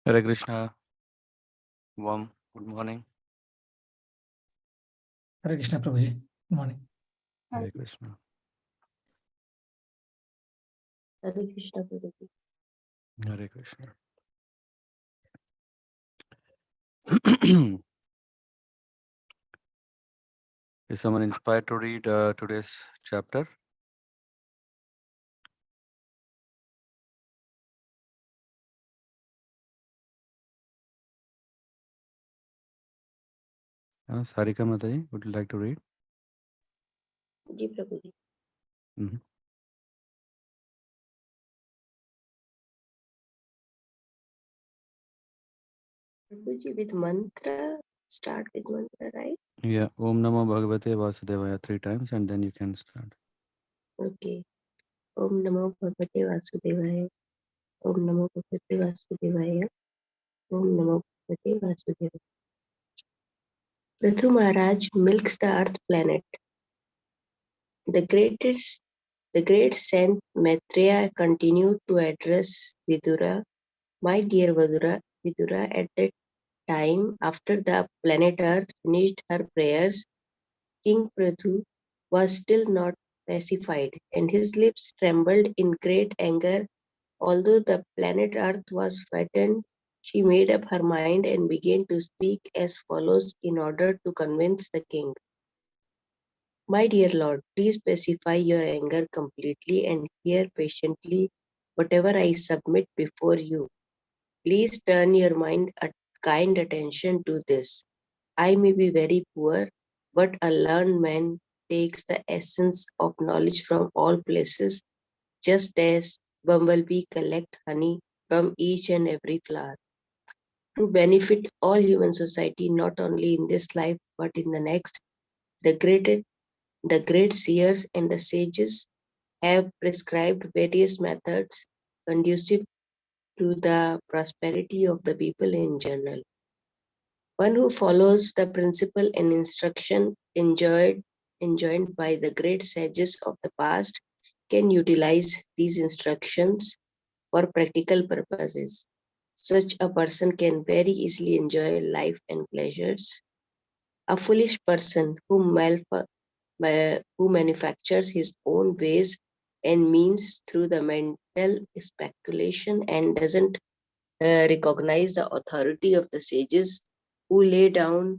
Hare Krishna. Warm good morning. Hare Krishna Prabhuji. Good morning. Hare Krishna. Hare Krishna Prabhuji. Hare Krishna. Is someone inspired to read today's chapter? Sarika Mataji, would you like to read? Ji Prabhuji. Mhm. Prabhuji, with mantra, start with mantra, right? Yeah. Om Namo Bhagavate Vasudevaya 3 times and then you can start. Okay. Om Namo Bhagavate Vasudevaya. Om Namo Bhagavate Vasudevaya. Om Namo Bhagavate Vasudevaya. Prithu Maharaj milks the earth planet. The great saint Maitreya continued to address Vidura, my dear Vidura, at that time after the planet Earth finished her prayers, King Prithu was still not pacified, and his lips trembled in great anger. Although the planet Earth was frightened, she made up her mind and began to speak as follows in order to convince the king. My dear Lord, please pacify your anger completely and hear patiently whatever I submit before you. Please turn your kind attention to this. I may be very poor, but a learned man takes the essence of knowledge from all places, just as bumblebee collect honey from each and every flower. To benefit all human society, not only in this life but in the next, the great seers and the sages have prescribed various methods conducive to the prosperity of the people in general. One who follows the principle and instruction enjoined by the great sages of the past can utilize these instructions for practical purposes. Such a person can very easily enjoy life and pleasures. A foolish person who manufactures his own ways and means through the mental speculation and doesn't recognize the authority of the sages who lay down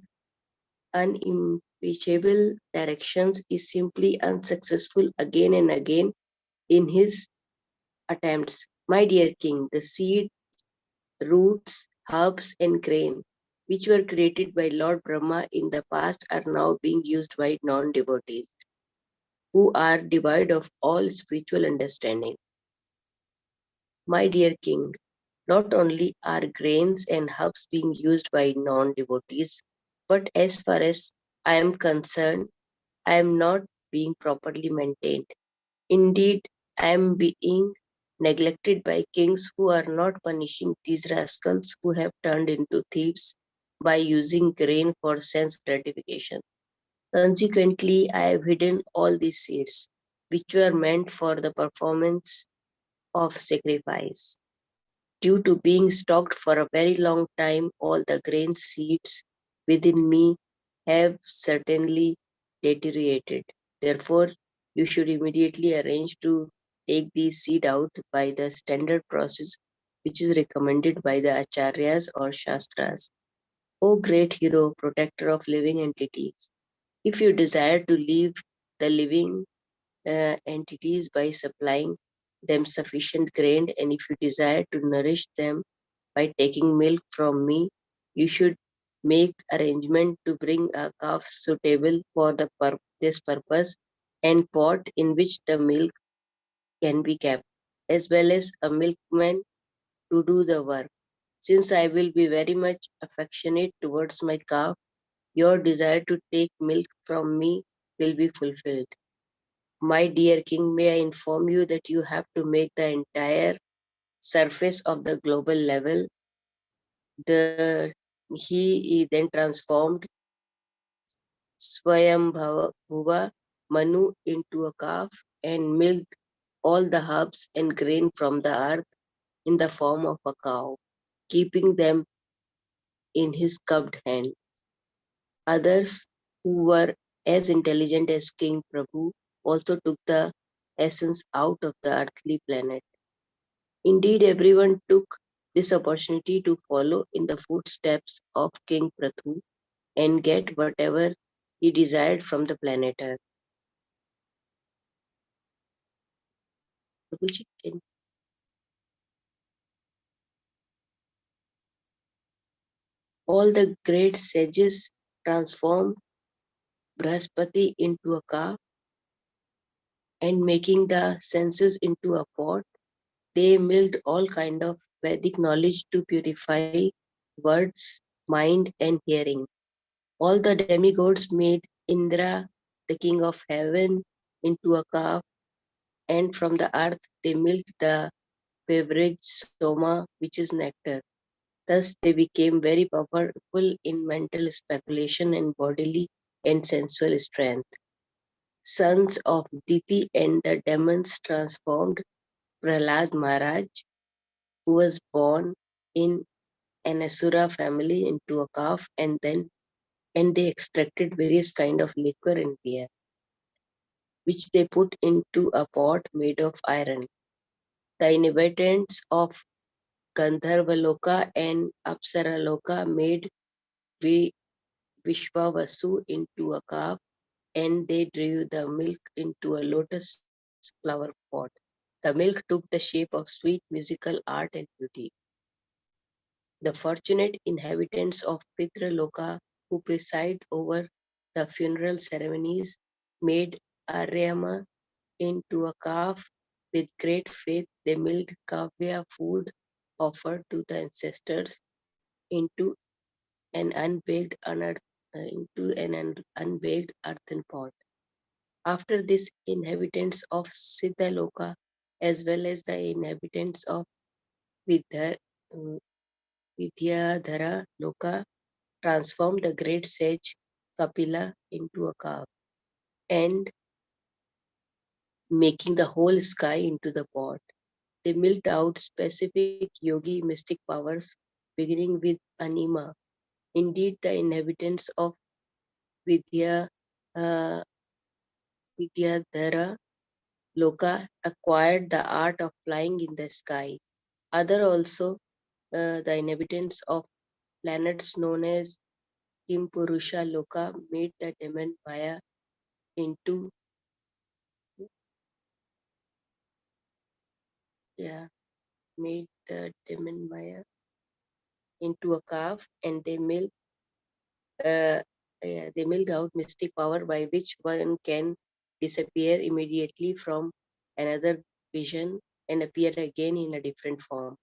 unimpeachable directions is simply unsuccessful again and again in his attempts. My dear king, the seed, roots, herbs, and grain, which were created by Lord Brahma in the past, are now being used by non devotees who are devoid of all spiritual understanding. My dear king, not only are grains and herbs being used by non devotees, but as far as I am concerned, I am not being properly maintained. Indeed, I am being neglected by kings who are not punishing these rascals who have turned into thieves by using grain for sense gratification. Consequently, I have hidden all these seeds, which were meant for the performance of sacrifice. Due to being stocked for a very long time, all the grain seeds within me have certainly deteriorated. Therefore, you should immediately arrange to take these seed out by the standard process which is recommended by the acharyas or shastras. O great hero, protector of living entities, if you desire to leave the living entities by supplying them sufficient grain, and if you desire to nourish them by taking milk from me, you should make arrangement to bring a calf suitable for this purpose and pot in which the milk can be kept, as well as a milkman to do the work. Since I will be very much affectionate towards my calf, your desire to take milk from me will be fulfilled. My dear king, may I inform you that you have to make the entire surface of the global level. He then transformed Swayambhuva Manu into a calf and milked all the herbs and grain from the earth in the form of a cow. keeping them in his cupped hand. Others, who were as intelligent as King Prabhu, also took the essence out of the earthly planet. Indeed, everyone took this opportunity to follow in the footsteps of King Prathu and get whatever he desired from the planet Earth. Prabhuji, all the great sages transformed Brahaspati into a calf and making the senses into a pot. They milled all kind of Vedic knowledge to purify words, mind, and hearing. All the demigods made Indra, the king of heaven, into a calf, and from the earth they milked the beverage soma, which is nectar. Thus they became very powerful in mental speculation and bodily and sensual strength. Sons of Diti and the demons transformed Prahlad Maharaj, who was born in an Asura family, into a calf, and they extracted various kind of liquor and beer, which they put into a pot made of iron. The inhabitants of Gandharvaloka and Apsaraloka made Vishwavasu into a calf, and they drew the milk into a lotus flower pot. The milk took the shape of sweet musical art and beauty. The fortunate inhabitants of Pitraloka, who preside over the funeral ceremonies, made Aryama into a calf. With great faith, they milled kavya food offered to the ancestors into an unbaked earthen pot. After this, inhabitants of Siddhaloka, as well as the inhabitants of Vidya, Vidyadhara Loka, transformed the great sage Kapila into a calf, and making the whole sky into the pot. They milled out specific yogi mystic powers, beginning with anima. Indeed, the inhabitants of Vidya, uh, Vidyadhara Loka acquired the art of flying in the sky. Other also, the inhabitants of planets known as Kimpurusha Loka made the demon Maya into yeah, made the demon Maya into a calf, and uh, they milled out mystic power by which one can disappear immediately from another vision and appear again in a different form.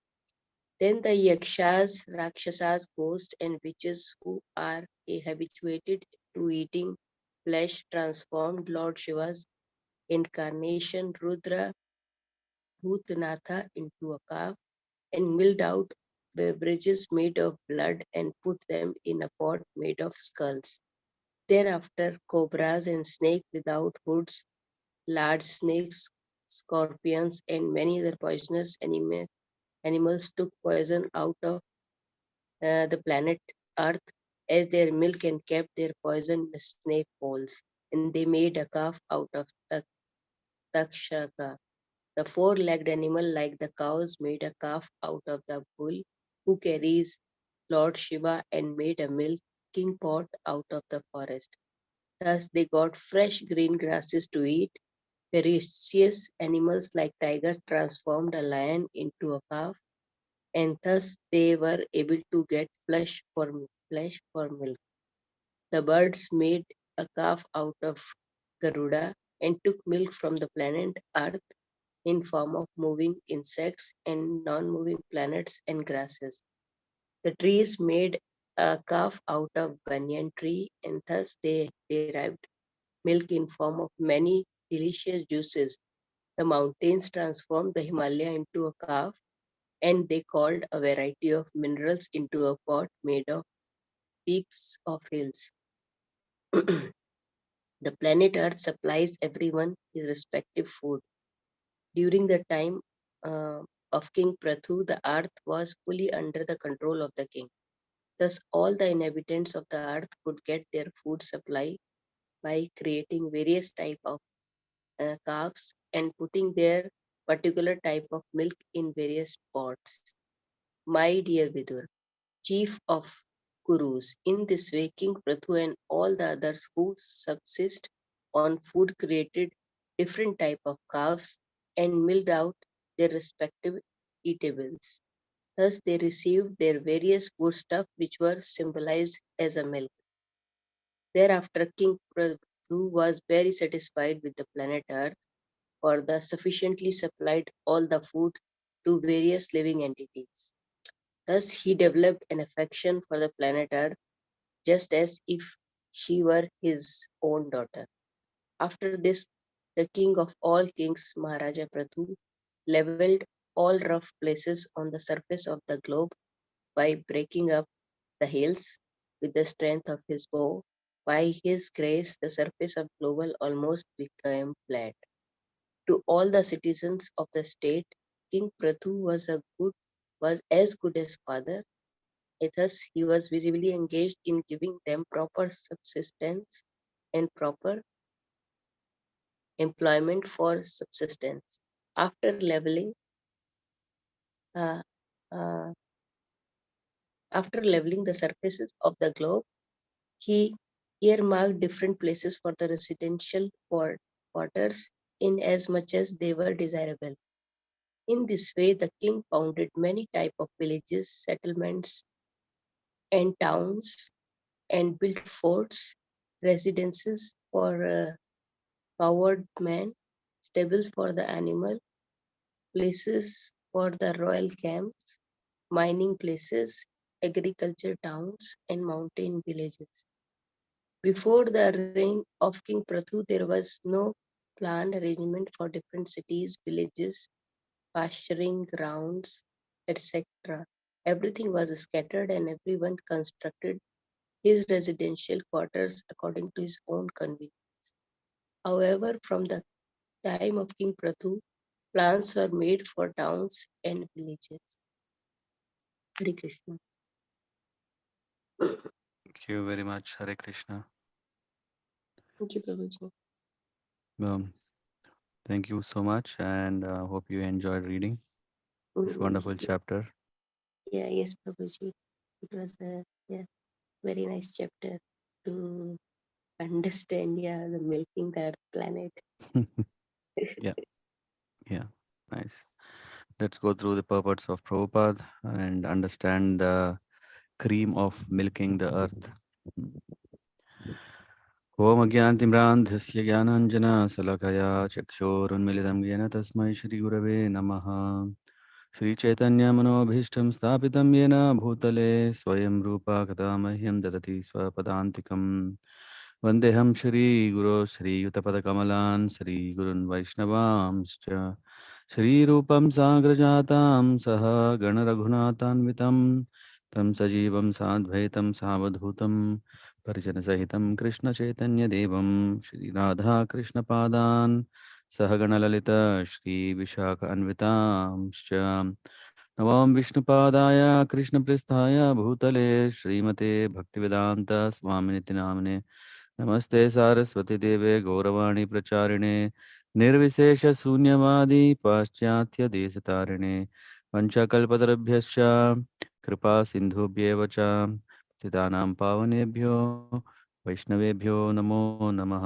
Then the yakshas, rakshasas, ghosts, and witches who are habituated to eating flesh transformed Lord Shiva's incarnation Rudra Bhutnatha into a calf and milled out beverages made of blood and put them in a pot made of skulls. Thereafter, cobras and snakes without hoods, large snakes, scorpions, and many other poisonous animals took poison out of the planet Earth as their milk and kept their poison in the snake holes, and they made a calf out of Takshaka. The four-legged animal, like the cows, made a calf out of the bull who carries Lord Shiva and made a milking pot out of the forest. Thus they got fresh green grasses to eat. Ferocious animals like tigers transformed a lion into a calf, and thus they were able to get flesh for milk. The birds made a calf out of Garuda and took milk from the planet Earth in form of moving insects and non-moving planets and grasses. The trees made a calf out of banyan tree, and thus they derived milk in form of many delicious juices. The mountains transformed the Himalaya into a calf, and they called a variety of minerals into a pot made of peaks of hills. The planet Earth supplies everyone his respective food. During the time uh, of King Prathu, the earth was fully under the control of the king. Thus, all the inhabitants of the earth could get their food supply by creating various type of calves and putting their particular type of milk in various pots. My dear Vidur, chief of Kurus, in this way King Prathu and all the others who subsist on food created different type of calves and milled out their respective eatables. Thus they received their various foodstuff which were symbolized as a milk. Thereafter King Prathu was very satisfied with the planet Earth for the sufficiently supplied all the food to various living entities. Thus he developed an affection for the planet Earth just as if she were his own daughter. After this, the king of all kings, Maharaja Prathu, leveled all rough places on the surface of the globe by breaking up the hills with the strength of his bow. By his grace, the surface of global almost became flat. To all the citizens of the state, King Prathu was as good as father. Thus, he was visibly engaged in giving them proper subsistence and proper employment for subsistence. After uh, uh, leveling the surfaces of the globe, he earmarked different places for the residential quarters in as much as they were desirable. In this way, the king founded many types of villages, settlements, and towns, and built forts, residences for coward men, stables for the animal, places for the royal camps, mining places, agriculture towns, and mountain villages. Before the reign of King Prathu, there was no planned arrangement for different cities, villages, pasturing grounds, etc. Everything was scattered and everyone constructed his residential quarters according to his own convenience. However, from the time of King Prathu, plans were made for towns and villages. Hare Krishna. Thank you very much, Hare Krishna. Thank you, Prabhuji. Um, Thank you so much, and hope you enjoyed reading this Mm, wonderful chapter. Yeah, yes, Prabhuji. It was a very nice chapter to understand, the milking the earth planet. Yeah, yeah, nice. Let's go through the purpose of Prabhupada and understand the cream of milking the earth. ॐ अज्ञानतिम्रान्धस्य ज्ञानाञ्जनशलाकया चक्षुरुन्मिलितं येन तस्मै श्रीगुरवे नमः। श्रीचैतन्यमनोभीष्टं स्थापितं येन भूतले स्वयं रूपा कदा मह्यं ददति स्वपदान्तिकम्। वन्देऽहं श्रीगुरो श्रीयुतपदकमलान् श्रीगुरुन् वैष्णवांश्च श्रीरूपं साग्रजातां सह गणरघुनाथान्वितं तं सजीवं साद्वैतं सावधूतं परिजनसहितं कृष्णचैतन्यदेवं श्रीराधाकृष्णपादान् सहगणललित श्रीविशाखान्वितांश्च नमां विष्णुपादाय कृष्णपृष्ठाय भूतले श्रीमते भक्तिवेदान्त स्वामिनिति नाम्ने नमस्ते सारस्वती देवे गौरवाणी प्रचारिणे निर्विशेषशून्यवादी पाश्चात्यदेशतारिणे पञ्चकल्पतरुभ्यश्च कृपा सिन्धुभ्येव च पतितानां पावनेभ्यो वैष्णवेभ्यो नमो नमः।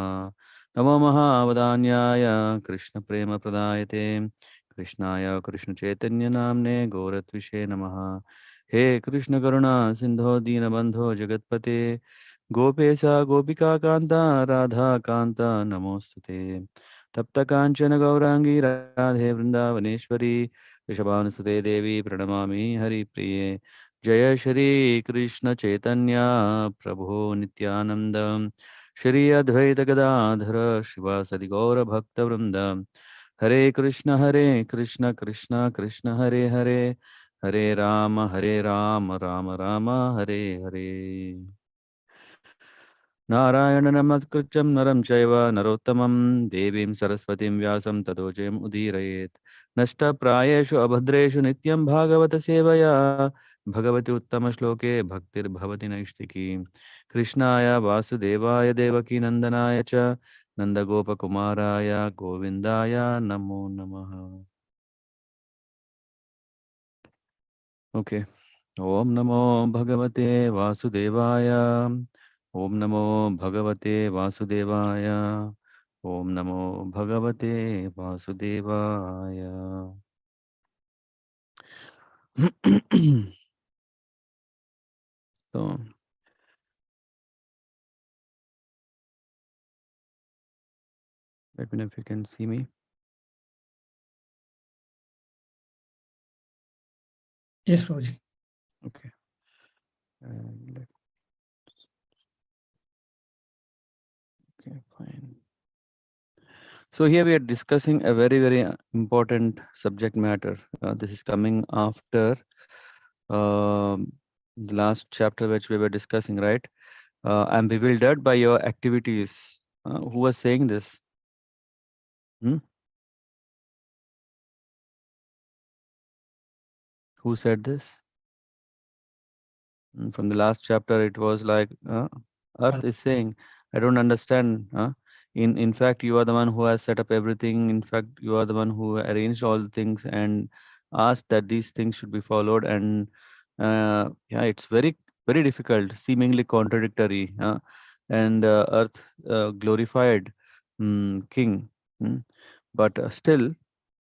नमो महावदान्याय कृष्णप्रेमप्रदायते कृष्णाय कृष्णचैतन्यनाम्ने गौरत्विषे नमः। हे कृष्णकरुणा सिन्धो दीनबन्धो जगत्पते गोपेश गोपिकान्त राधाकान्त नमोऽस्तुते। तप्तकाञ्चन गौराङ्गी राधे वृन्दावनेश्वरी वृषभानुसुते देवी प्रणमामि हरिप्रिये। जय श्री कृष्ण चैतन्य प्रभो नित्यानंद श्री अद्वैत गदाधर शिवासदि गौर भक्तवृंद। हरे Krishna Krishna Krishna Hare Hare Hare Ram Ram Ram Hare Hare. Narayana namaskrityam naram chaiva narottamam devim saraswatim vyasam tato jayam udirayet. Nashta prayeshu abhadreshu nityam bhagavata sevaya bhagavati uttama shloke bhaktir bhavati naishtiki. Krishnaya vasudevaya devaki nandanaya cha nandagopa kumaraya govindaya namo namaha. Okay. Om Namo Bhagavate Vasudevaya. Om Namo Bhagavate Vasudevaya. Om Namo Bhagavate Vasudevaya. So, let me know if you can see me. Yes, Prabhuji. Okay. And okay, fine. So here we are discussing a very, very important subject matter. This is coming after the last chapter which we were discussing, right? I'm bewildered by your activities. Who was saying this? Hmm? Who said this? From the last chapter, it was like Earth is saying, "I don't understand." In fact, you are the one who has set up everything. In fact, you are the one who arranged all the things and asked that these things should be followed. And yeah, it's very very difficult, seemingly contradictory. And Earth glorified King, mm, but still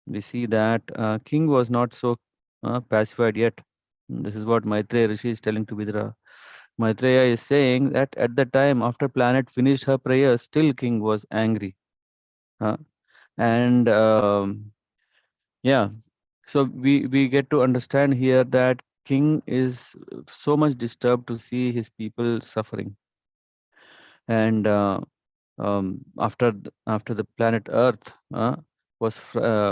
we see that King was not so pacified yet. This is what Maitreya Rishi is telling to Vidra. Maitreya is saying that at the time after planet finished her prayer, still King was angry. Uh, and yeah, so we get to understand here that King is so much disturbed to see his people suffering. And after the planet Earth was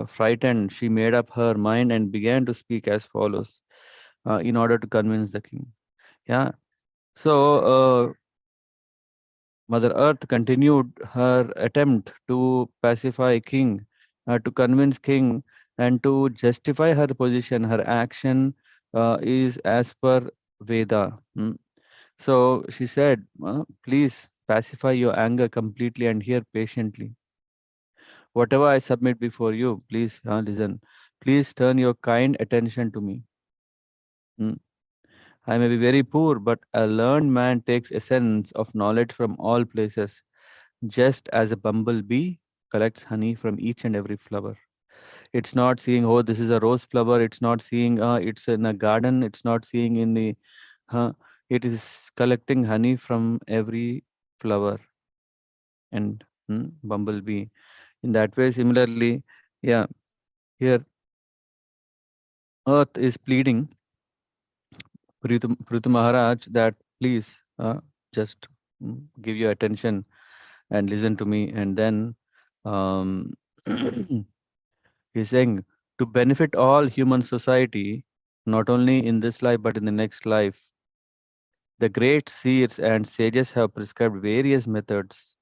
frightened, she made up her mind and began to speak as follows in order to convince the king. Yeah. So Mother Earth continued her attempt to pacify king, to convince king, and to justify her position. Her action is as per Veda. So she said, please pacify your anger completely and hear patiently. Whatever I submit before you, please listen. Please turn your kind attention to me. Mm. I may be very poor, but a learned man takes essence of knowledge from all places, just as a bumblebee collects honey from each and every flower. It's not seeing, oh, this is a rose flower. It's not seeing, it's in a garden. It's not seeing in the, it is collecting honey from every flower and bumblebee. In that way, similarly, yeah, here Earth is pleading Prithu Maharaj that please just give your attention and listen to me. And then um, he's saying to benefit all human society, not only in this life but in the next life, the great seers and sages have prescribed various methods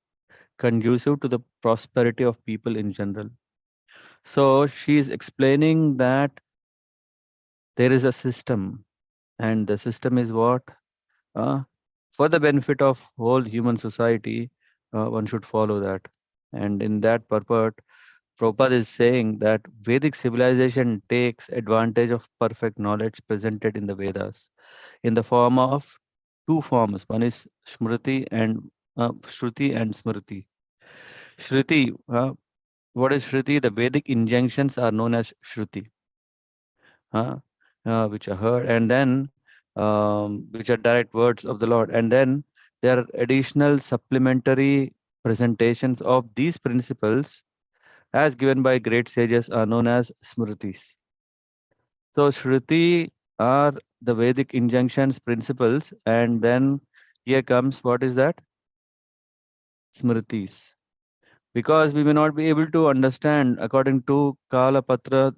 conducive to the prosperity of people in general. So she is explaining that there is a system, and the system is what? Uh, for the benefit of whole human society, one should follow that. And in that purport, Prabhupada is saying that Vedic civilization takes advantage of perfect knowledge presented in the Vedas in the form of two forms. One is Shruti and Smriti. Shruti, what is Shruti? The Vedic injunctions are known as Shruti, uh, which are heard, and then which are direct words of the Lord. And then there are additional supplementary presentations of these principles as given by great sages are known as Smritis. So Shruti are the Vedic injunctions, principles, and then here comes what is that? Smritis. Because we may not be able to understand according to Kala Patra,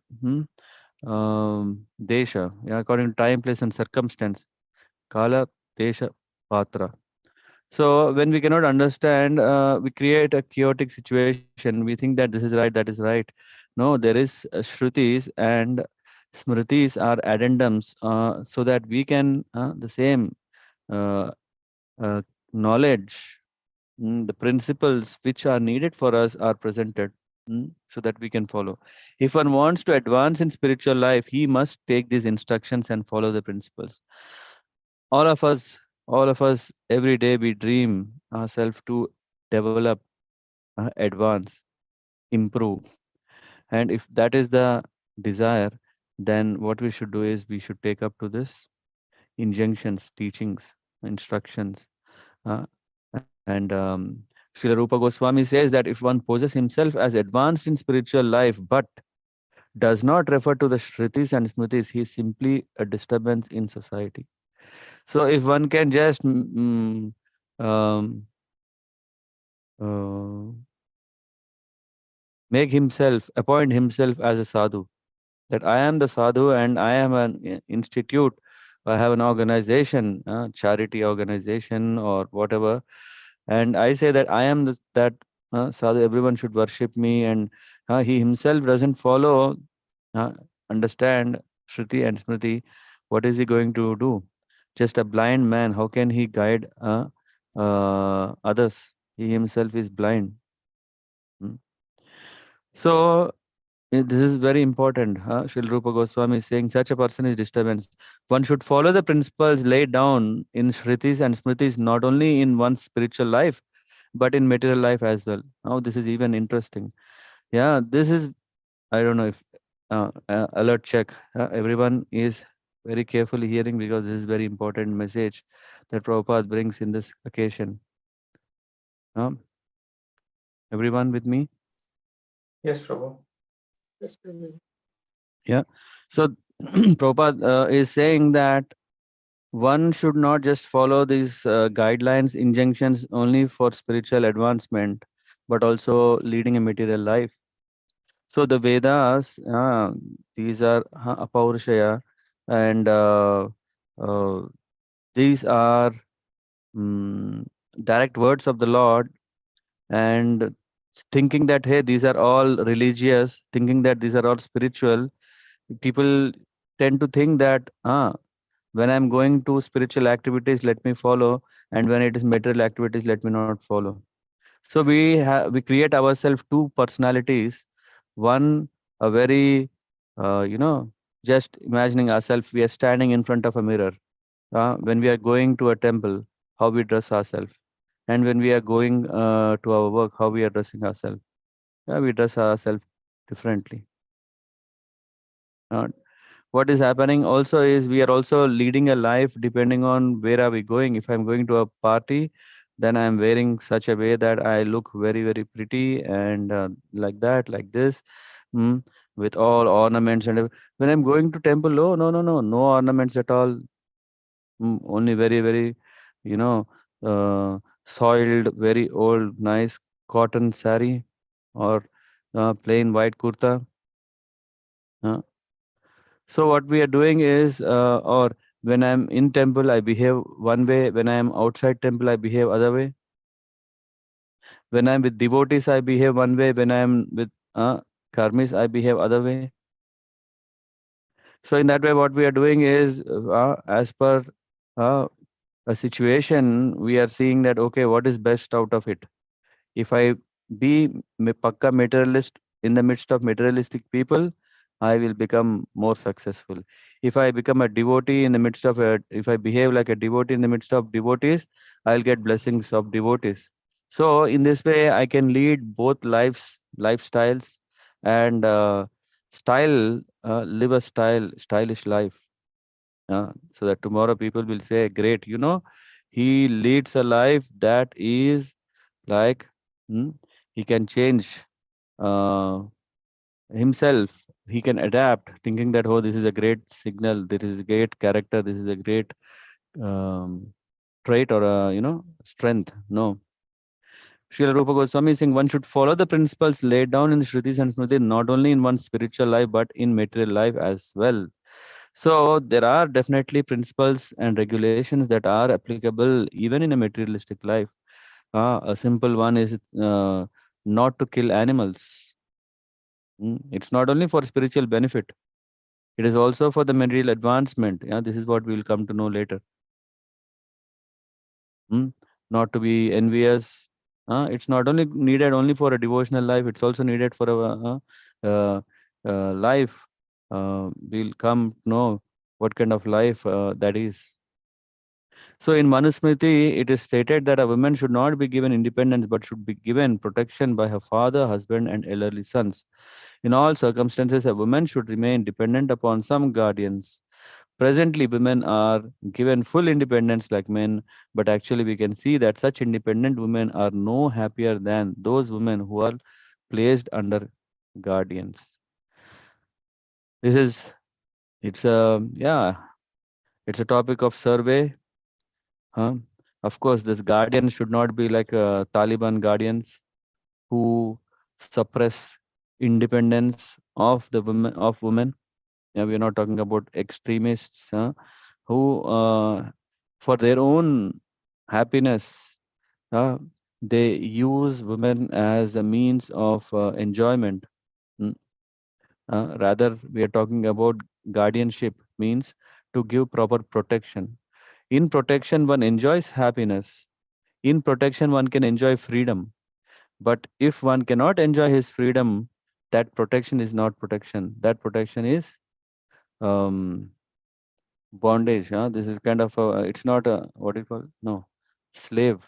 Desha, according to time, place, and circumstance. Kala, Desha, Patra. So when we cannot understand, we create a chaotic situation. We think that this is right, that is right. No, there is shrutis and smritis are addendums, so that we can the same uh, uh, knowledge, the principles which are needed for us are presented, so that we can follow. If one wants to advance in spiritual life, he must take these instructions and follow the principles. All of us, all of us, every day we dream ourselves to develop, advance, improve. And if that is the desire, then what we should do is we should take up to this injunctions, teachings, instructions. Uh, and Srila Rupa Goswami says that if one poses himself as advanced in spiritual life but does not refer to the Shrutis and Smritis, he is simply a disturbance in society. So if one can just um, uh, make himself, appoint himself as a sadhu, that I am the sadhu and I am an institute, I have an organization, charity organization or whatever, and I say that I am that sadhu, everyone should worship me, and he himself doesn't follow, uh, understand Shruti and Smriti, what is he going to do? Just a blind man, how can he guide others? He himself is blind. Hmm. So this is very important. Srila Rupa Goswami is saying such a person is disturbance. One should follow the principles laid down in Shrutis and Smritis not only in one's spiritual life but in material life as well. Now this is even interesting. Yeah, this is, I don't know if alert check. Everyone is very carefully hearing because this is very important message that Prabhupada brings in this occasion. Uh, Everyone with me? Yes, Prabhu. Yes, Prabhu. Yeah. So Prabhupada is saying that one should not just follow these guidelines, injunctions only for spiritual advancement, but also leading a material life. So the Vedas, these are Apaurushaya, and uh, these are mm, direct words of the Lord, and thinking that, hey, these are all religious, thinking that these are all spiritual, people tend to think that, when I'm going to spiritual activities, let me follow, and when it is material activities, let me not follow. So we create ourselves two personalities. One, a very, just imagining ourselves, we are standing in front of a mirror. When we are going to a temple, how we dress ourselves, and when we are going to our work, how we are dressing ourselves. Yeah, we dress ourselves differently. Uh, what is happening also is we are also leading a life depending on where are we going. If I'm going to a party, then I'm wearing such a way that I look very, very pretty, and like that, like this, mm, with all ornaments and when I'm going to temple, oh, no, no, no, no ornaments at all. Only very, very, you know, soiled, very old, nice cotton sari, or plain white kurta. uh, So what we are doing is, or when I'm in temple, I behave one way. When I'm outside temple, I behave other way. When I'm with devotees, I behave one way. When I'm with karmis, I behave other way. So in that way, what we are doing is, as per uh, a situation, we are seeing that, okay, what is best out of it? If I be pakka materialist in the midst of materialistic people, I will become more successful. If I become a devotee in the midst of if I behave like a devotee in the midst of devotees, I'll get blessings of devotees. So in this way, I can lead both lifestyles, and live a stylish life. So that tomorrow people will say, great, he leads a life that is like, hmm, he can change uh, himself, he can adapt, thinking that, oh, this is a great signal, this is a great character, this is a great um, trait or a strength. No. Srila Rupa Goswami is saying one should follow the principles laid down in the Shrutis and Smriti not only in one's spiritual life but in material life as well. So there are definitely principles and regulations that are applicable even in a materialistic life. A simple one is not to kill animals. It's not only for spiritual benefit, it is also for the material advancement. Yeah, this is what we will come to know later. Mm, Not to be envious. It's not only needed only for a devotional life, it's also needed for a life. We'll come to know what kind of life that is. So in Manusmriti, it is stated that a woman should not be given independence but should be given protection by her father, husband, and elderly sons. In all circumstances, a woman should remain dependent upon some guardians. Presently, women are given full independence like men, but actually, we can see that such independent women are no happier than those women who are placed under guardians. This is, it's a, yeah, it's a topic of survey. Huh? Of course, this guardians should not be like Taliban guardians who suppress independence of the women. Yeah, we are not talking about extremists who, for their own happiness, uh, they use women as a means of enjoyment. Mm. Rather, we are talking about guardianship means to give proper protection. In protection, one enjoys happiness. In protection, one can enjoy freedom. But if one cannot enjoy his freedom, that protection is not protection. That protection is um, bondage. This is kind of it's not a what do you call it? No, slave,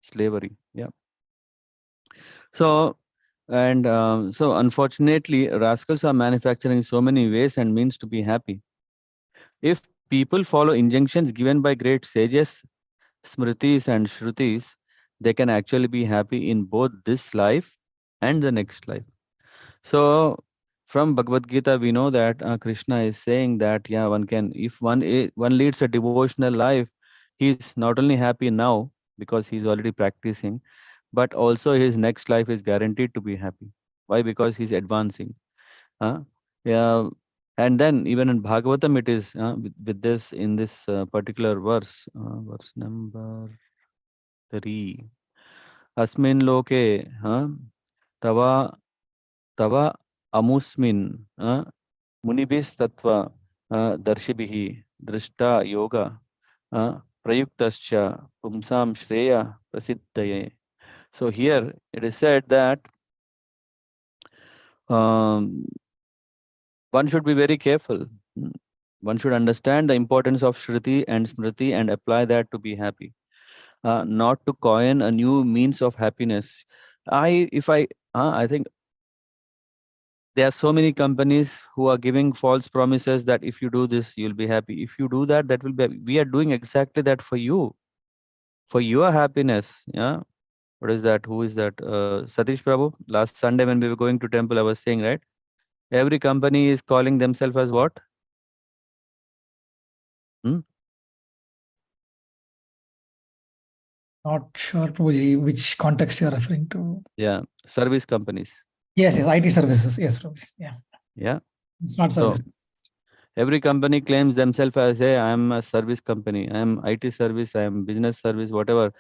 slavery. Yeah. So so unfortunately, rascals are manufacturing so many ways and means to be happy. If people follow injunctions given by great sages, smritis and shrutis, they can actually be happy in both this life and the next life. So from Bhagavad Gita, we know that Krishna is saying that yeah, one can if one leads a devotional life, he's not only happy now because he's already practicing, but also his next life is guaranteed to be happy. Why? Because he's advancing. Uh, yeah, and then even in Bhagavatam, it is with this in this particular verse, verse number 3. Asmin loke, tava तव अमुस्मिन् मुनिभिस्तत्त्व दर्शिभिः दृष्टा योग प्रयुक्तश्च पुंसां श्रेय प्रसिद्धये. So here it is said that um, one should be very careful. Mm. One should understand the importance of Shruti and Smriti and apply that to be happy, not to coin a new means of happiness. If I think there are so many companies who are giving false promises that if you do this you'll be happy, if you do that that will be, we are doing exactly that for you, for your happiness. Yeah, what is that, who is that, Satish Prabhu? Last Sunday when we were going to temple, I was saying, right, every company is calling themselves as what? Hmm? Not sure, Prabhuji, which context you're referring to. Yeah, service companies. Yes, yes, IT services. Yes, Prabhuji. Yeah, Yeah, it's not so services. every company claims themselves as, hey, I am a service company, I am IT service, I am business service, whatever.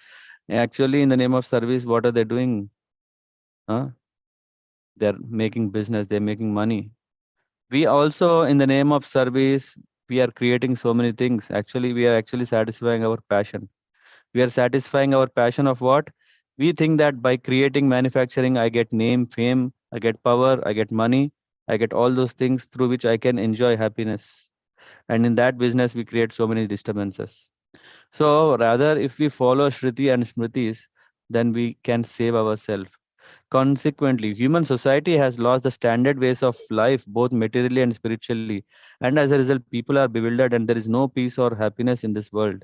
Actually in the name of service, what are they doing? Huh? They're making business, they're making money. We also, in the name of service, we are creating so many things. Actually, we are actually satisfying our passion. We are satisfying our passion of what? We think that by creating manufacturing, I get name, fame, I get power, I get money, I get all those things through which I can enjoy happiness. And in that business, we create so many disturbances. So rather, if we follow Shruti and Smritis, then we can save ourselves. Consequently, human society has lost the standard ways of life, both materially and spiritually. And as a result, people are bewildered and there is no peace or happiness in this world.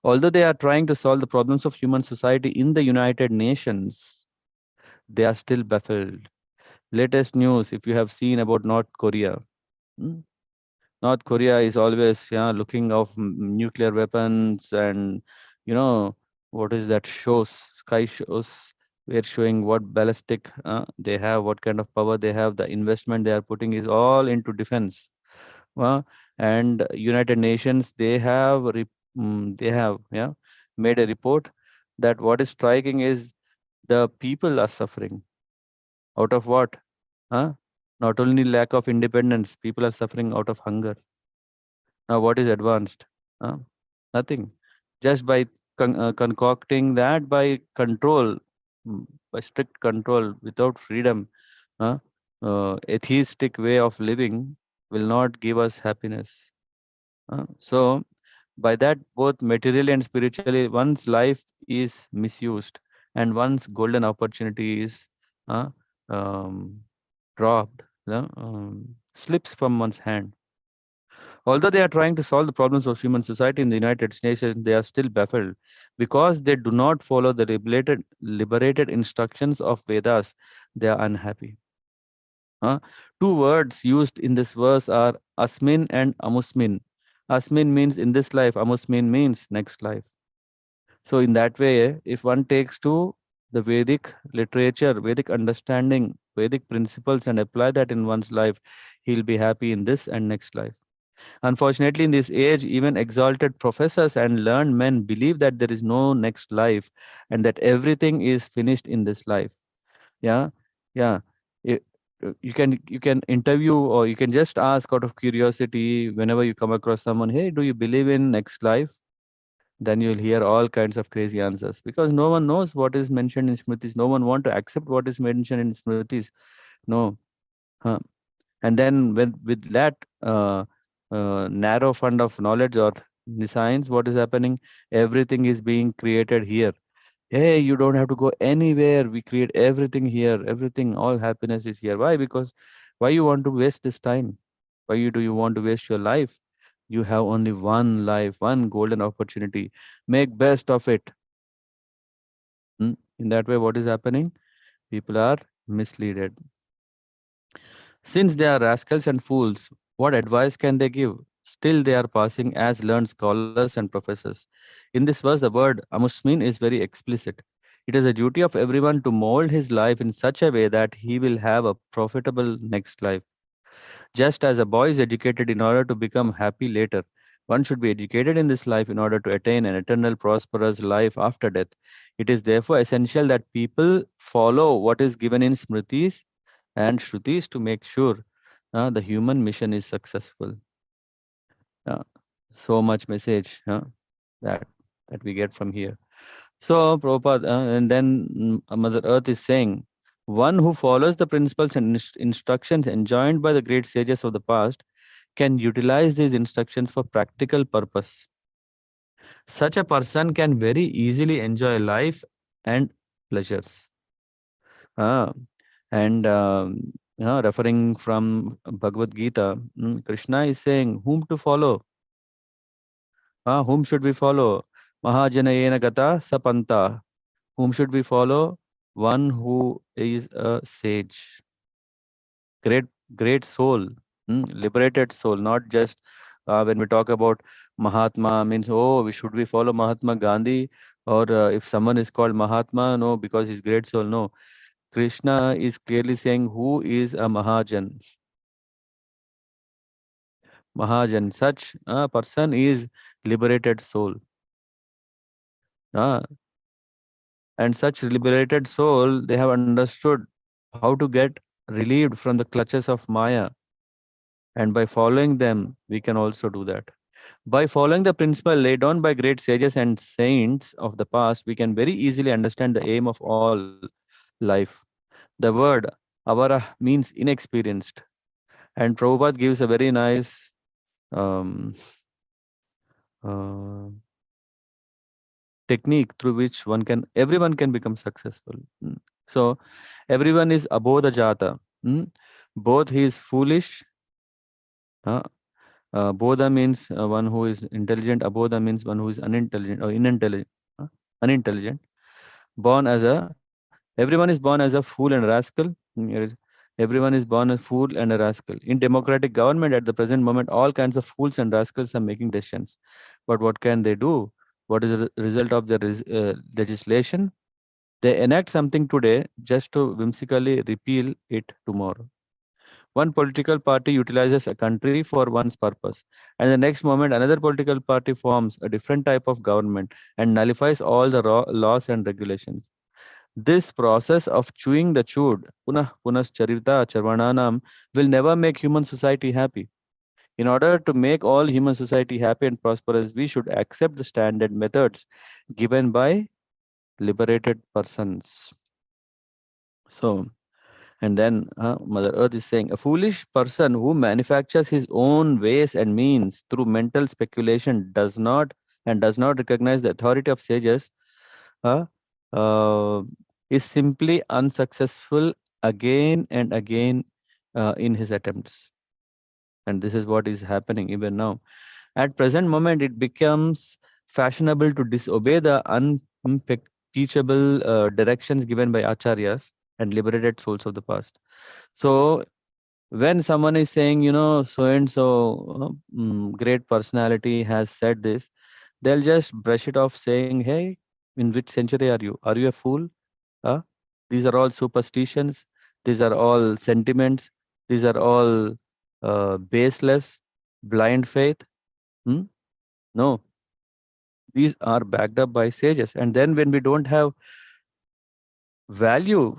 Although they are trying to solve the problems of human society in the United Nations, they are still baffled. Latest news, if you have seen about North Korea. hmm, North Korea is always looking of nuclear weapons and you know what is that shows, sky shows. We are showing what ballistic they have, what kind of power they have. The investment they are putting is all into defense. And United Nations, they have, yeah, made a report that what is striking is the people are suffering out of what? Huh? Not only lack of independence, people are suffering out of hunger. Now, what is advanced? Huh? Nothing. Just by concocting that by control, by strict control, without freedom, huh? Atheistic way of living will not give us happiness. So, by that, both materially and spiritually, one's life is misused, and one's golden opportunity is uh, um, dropped, slips from one's hand. Although they are trying to solve the problems of human society in the United Nations, they are still baffled because they do not follow the liberated instructions of Vedas. They are unhappy. Huh? Two words used in this verse are asmin and amusmin. Asmin means in this life, amusmin means next life. So in that way, if one takes to the Vedic literature, Vedic understanding, Vedic principles and apply that in one's life, he'll be happy in this and next life. Unfortunately, in this age, even exalted professors and learned men believe that there is no next life and that everything is finished in this life. Yeah, yeah. You, you can interview, or you can just ask out of curiosity whenever you come across someone, hey, do you believe in next life? Then you'll hear all kinds of crazy answers because no one knows what is mentioned in Smritis. No one want to accept what is mentioned in Smritis. No. Huh. And then with that narrow fund of knowledge or science, what is happening? Everything is being created here. Hey, you don't have to go anywhere. We create everything here. Everything, all happiness is here. Why? Because why you want to waste this time? Do you want to waste your life? You have only one life, one golden opportunity. Make best of it. In that way, what is happening? People are misleaded. Since they are rascals and fools, what advice can they give? Still, they are passing as learned scholars and professors. In this verse, the word amusmin is very explicit. It is a duty of everyone to mold his life in such a way that he will have a profitable next life. Just as a boy is educated in order to become happy later, one should be educated in this life in order to attain an eternal, prosperous life after death. It is therefore essential that people follow what is given in Smritis and Shrutis to make sure the human mission is successful. Uh, so much message that that we get from here. So, Prabhupada, and then Mother Earth is saying, one who follows the principles and instructions enjoined by the great sages of the past can utilize these instructions for practical purpose. Such a person can very easily enjoy life and pleasures. Uh, and referring from Bhagavad Gita, Krishna is saying, whom to follow? Whom should we follow? Mahajanayena gata sapanta. Whom should we follow? One who is a sage, great, great soul, liberated soul, not just when we talk about Mahatma, means, oh, we follow Mahatma Gandhi, or if someone is called Mahatma, no, because he's great soul. No, Krishna is clearly saying who is a Mahajan. Mahajan, such a person is liberated soul. Uh, and such liberated soul, they have understood how to get relieved from the clutches of Maya. And by following them, we can also do that. By following the principle laid down by great sages and saints of the past, we can very easily understand the aim of all life. The word avara means inexperienced. And Prabhupada gives a very nice um, uh, technique through which everyone can become successful. So everyone is abodha jata. Both he is foolish. Uh, bodha means one who is intelligent. Abodha means one who is unintelligent or unintelligent. Unintelligent. Born as a Everyone is born as a fool and a rascal. Everyone is born a fool and a rascal. In democratic government at the present moment, all kinds of fools and rascals are making decisions. But what can they do? What is the result of the legislation? They enact something today just to whimsically repeal it tomorrow. One political party utilizes a country for one's purpose, and the next moment another political party forms a different type of government and nullifies all the laws and regulations. This process of chewing the chewed, punah punascharita charvananam, will never make human society happy. In order to make all human society happy and prosperous, we should accept the standard methods given by liberated persons. So, and then Mother Earth is saying, a foolish person who manufactures his own ways and means through mental speculation does not recognize the authority of sages, uh, uh, is simply unsuccessful again and again in his attempts. And this is what is happening even now. At present moment, it becomes fashionable to disobey the unimpeachable directions given by acharyas and liberated souls of the past. So when someone is saying, so and so great personality has said this, they'll just brush it off saying, hey, in which century are you? Are you a fool? Huh? These are all superstitions. These are all sentiments. These are all baseless, blind faith. Hmm? No, these are backed up by sages. And then when we don't have value,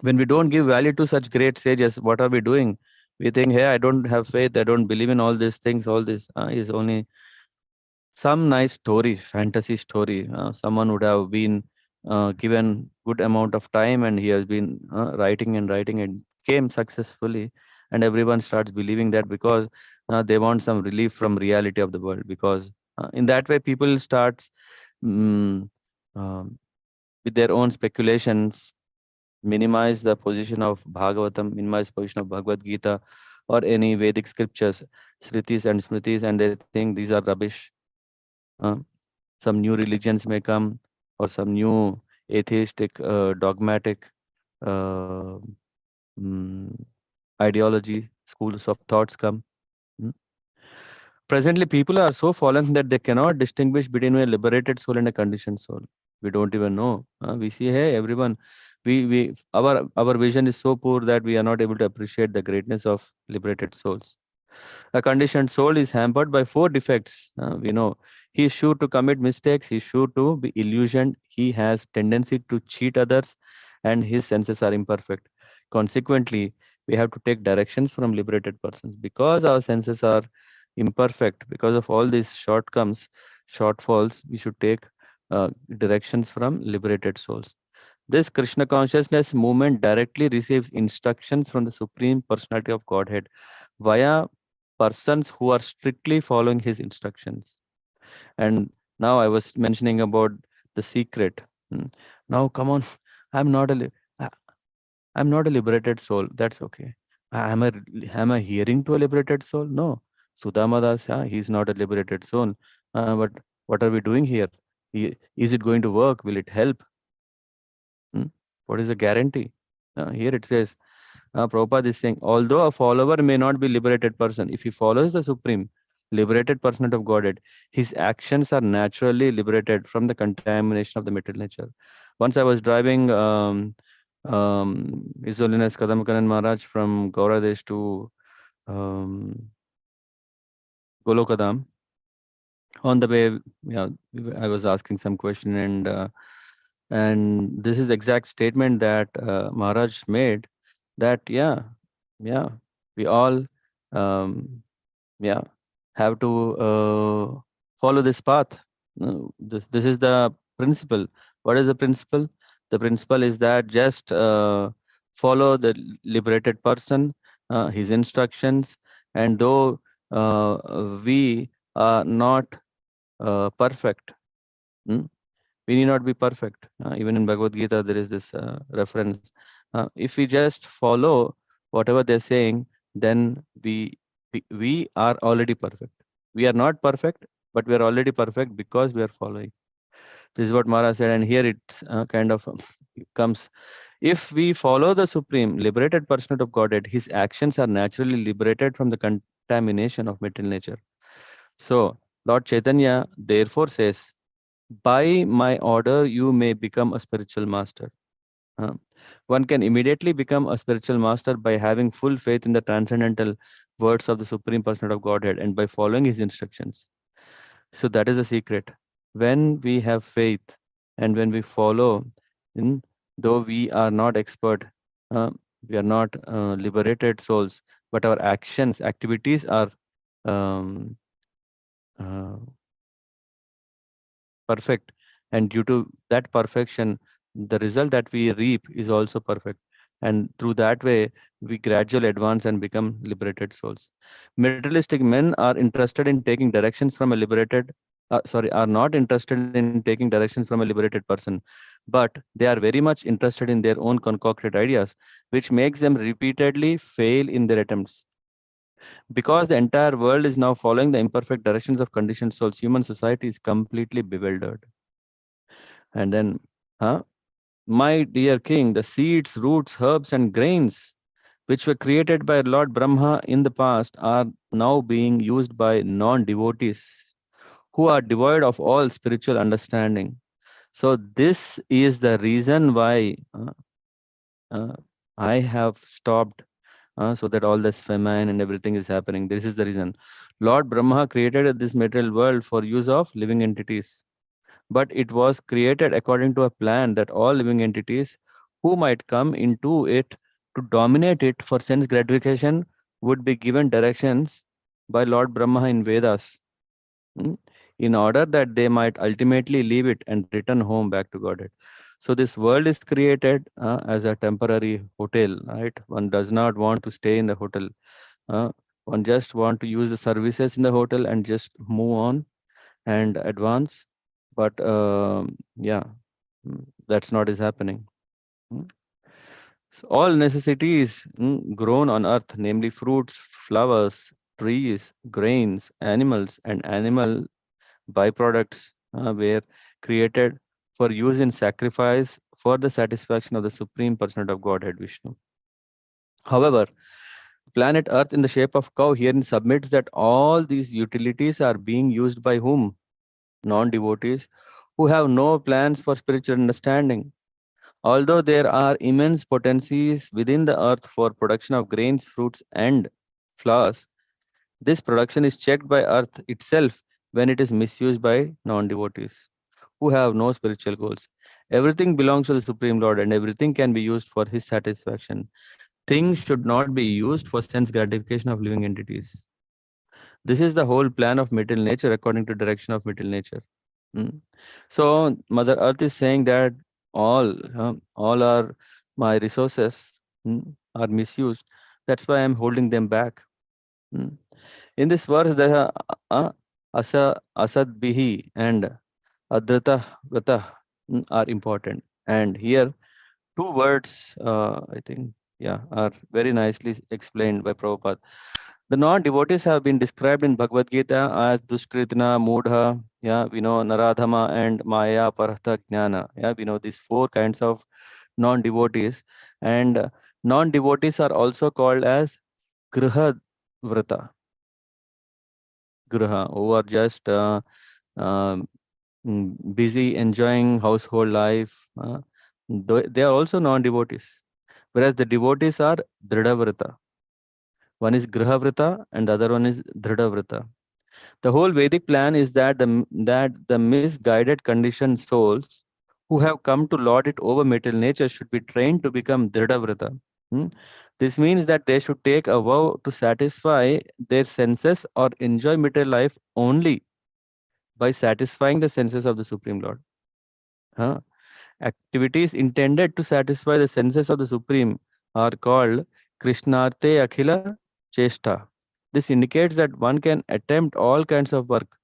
when we don't give value to such great sages, what are we doing? We think, hey, I don't have faith. I don't believe in all these things. All this is only some nice story, fantasy story. Someone would have been given good amount of time and he has been writing and writing and came successfully. And everyone starts believing that because they want some relief from reality of the world. Because in that way, people starts mm, um, with their own speculations, minimize the position of Bhagavatam, minimize position of Bhagavad Gita or any Vedic scriptures, Sritis and Smritis, and they think these are rubbish. Uh, some new religions may come or some new atheistic, dogmatic uh, mm, ideology, schools of thoughts come. Mm. Presently, people are so fallen that they cannot distinguish between a liberated soul and a conditioned soul. We don't even know. We see, hey, everyone, our vision is so poor that we are not able to appreciate the greatness of liberated souls. A conditioned soul is hampered by four defects. We know he is sure to commit mistakes, he is sure to be illusioned, he has tendency to cheat others, and his senses are imperfect. Consequently, we have to take directions from liberated persons. Because our senses are imperfect, because of all these shortcomings, shortfalls, we should take directions from liberated souls. This Krishna consciousness movement directly receives instructions from the Supreme Personality of Godhead via persons who are strictly following his instructions. And now I was mentioning about the secret. Hmm. Now, come on, I'm not a I- I'm not a liberated soul. That's okay. Am I hearing to a liberated soul? No. Sudama Das, yeah, he's not a liberated soul. But what are we doing here? Is it going to work? Will it help? Hmm? What is the guarantee? Here it says, Prabhupada is saying, although a follower may not be liberated person, if he follows the Supreme, liberated person of Godhead, his actions are naturally liberated from the contamination of the material nature. Once I was driving His Holiness Kadamakaran Maharaj from Gauradesh to um, Golokadam. On the way, yeah, I was asking some question, and this is the exact statement that Maharaj made, that yeah, we all yeah have to follow this path. This is the principle. What is the principle? The principle is that just follow the liberated person, his instructions, and though we are not perfect, mm, we need not be perfect. Even in Bhagavad Gita, there is this reference. If we just follow whatever they're saying, then we are already perfect. We are not perfect, but we are already perfect because we are following. This is what Mara said, and here it's kind of comes. If we follow the Supreme, liberated person of Godhead, his actions are naturally liberated from the contamination of material nature. So, Lord Chaitanya therefore says, by my order, you may become a spiritual master. One can immediately become a spiritual master by having full faith in the transcendental words of the Supreme Personality of Godhead and by following his instructions. So that is the secret. When we have faith and when we follow, in, though we are not expert, uh, we are not liberated souls, but our actions, activities are um, uh, perfect. And due to that perfection, the result that we reap is also perfect. And through that way, we gradually advance and become liberated souls. Materialistic men are interested in taking directions from a liberated, are not interested in taking directions from a liberated person, but they are very much interested in their own concocted ideas, which makes them repeatedly fail in their attempts. Because the entire world is now following the imperfect directions of conditioned souls, human society is completely bewildered. And then, huh? My dear king, the seeds, roots, herbs, and grains which were created by Lord Brahma in the past are now being used by non devotees who are devoid of all spiritual understanding. So, this is the reason why uh, I have stopped so that all this famine and everything is happening. This is the reason. Lord Brahma created this material world for use of living entities, but it was created according to a plan that all living entities who might come into it to dominate it for sense gratification would be given directions by Lord Brahma in Vedas, mm, in order that they might ultimately leave it and return home back to Godhead. So this world is created as a temporary hotel, right? One does not want to stay in the hotel. Uh, one just want to use the services in the hotel and just move on and advance. But yeah, that's not is happening. Mm. So all necessities grown on earth, namely fruits, flowers, trees, grains, animals, and animal byproducts, were created for use in sacrifice for the satisfaction of the Supreme Personality of Godhead Vishnu. However, planet Earth in the shape of cow herein submits that all these utilities are being used by whom? Non-devotees who have no plans for spiritual understanding. Although there are immense potencies within the earth for production of grains, fruits, and flowers, this production is checked by earth itself when it is misused by non-devotees who have no spiritual goals. Everything belongs to the Supreme Lord and everything can be used for his satisfaction. Things should not be used for sense gratification of living entities. This is the whole plan of material nature according to direction of material nature. Mm. So Mother Earth is saying that all are my resources are misused. That's why I'm holding them back. Mm. In this verse, the asad bihi and adrata vrata are important. And here, two words, I think, yeah, are very nicely explained by Prabhupada. The non-devotees have been described in Bhagavad Gita as Duskritna, Mudha, yeah, we know Naradhama and Maya, Parartha, Jnana. Yeah, we know these four kinds of non-devotees. And non-devotees are also called as Griha Vrata, Griha, who are just um, busy enjoying household life. They are also non-devotees. Whereas the devotees are Dridhavrata. One is Grihavrata and the other one is Dridhavrata. The whole Vedic plan is that the misguided conditioned souls who have come to lord it over material nature should be trained to become Dridhavrata. Hmm? This means that they should take a vow to satisfy their senses or enjoy material life only by satisfying the senses of the Supreme Lord. Huh? Activities intended to satisfy the senses of the Supreme are called Krishnarte Akhila Cheshta. This indicates that one can attempt all kinds of work,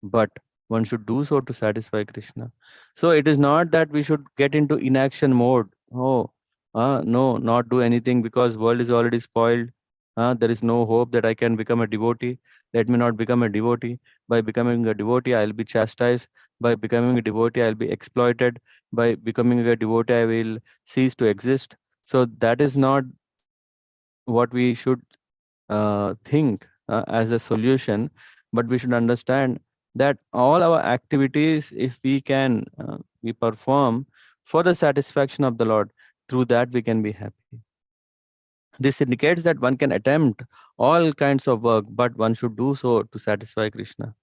but one should do so to satisfy Krishna. So it is not that we should get into inaction mode. Oh, no, not do anything because world is already spoiled. There is no hope that I can become a devotee. Let me not become a devotee. By becoming a devotee, I'll be chastised. By becoming a devotee, I'll be exploited. By becoming a devotee, I will cease to exist. So that is not what we should think as a solution, but we should understand that all our activities, if we can, we perform for the satisfaction of the Lord. Through that, we can be happy. This indicates that one can attempt all kinds of work, but one should do so to satisfy Krishna.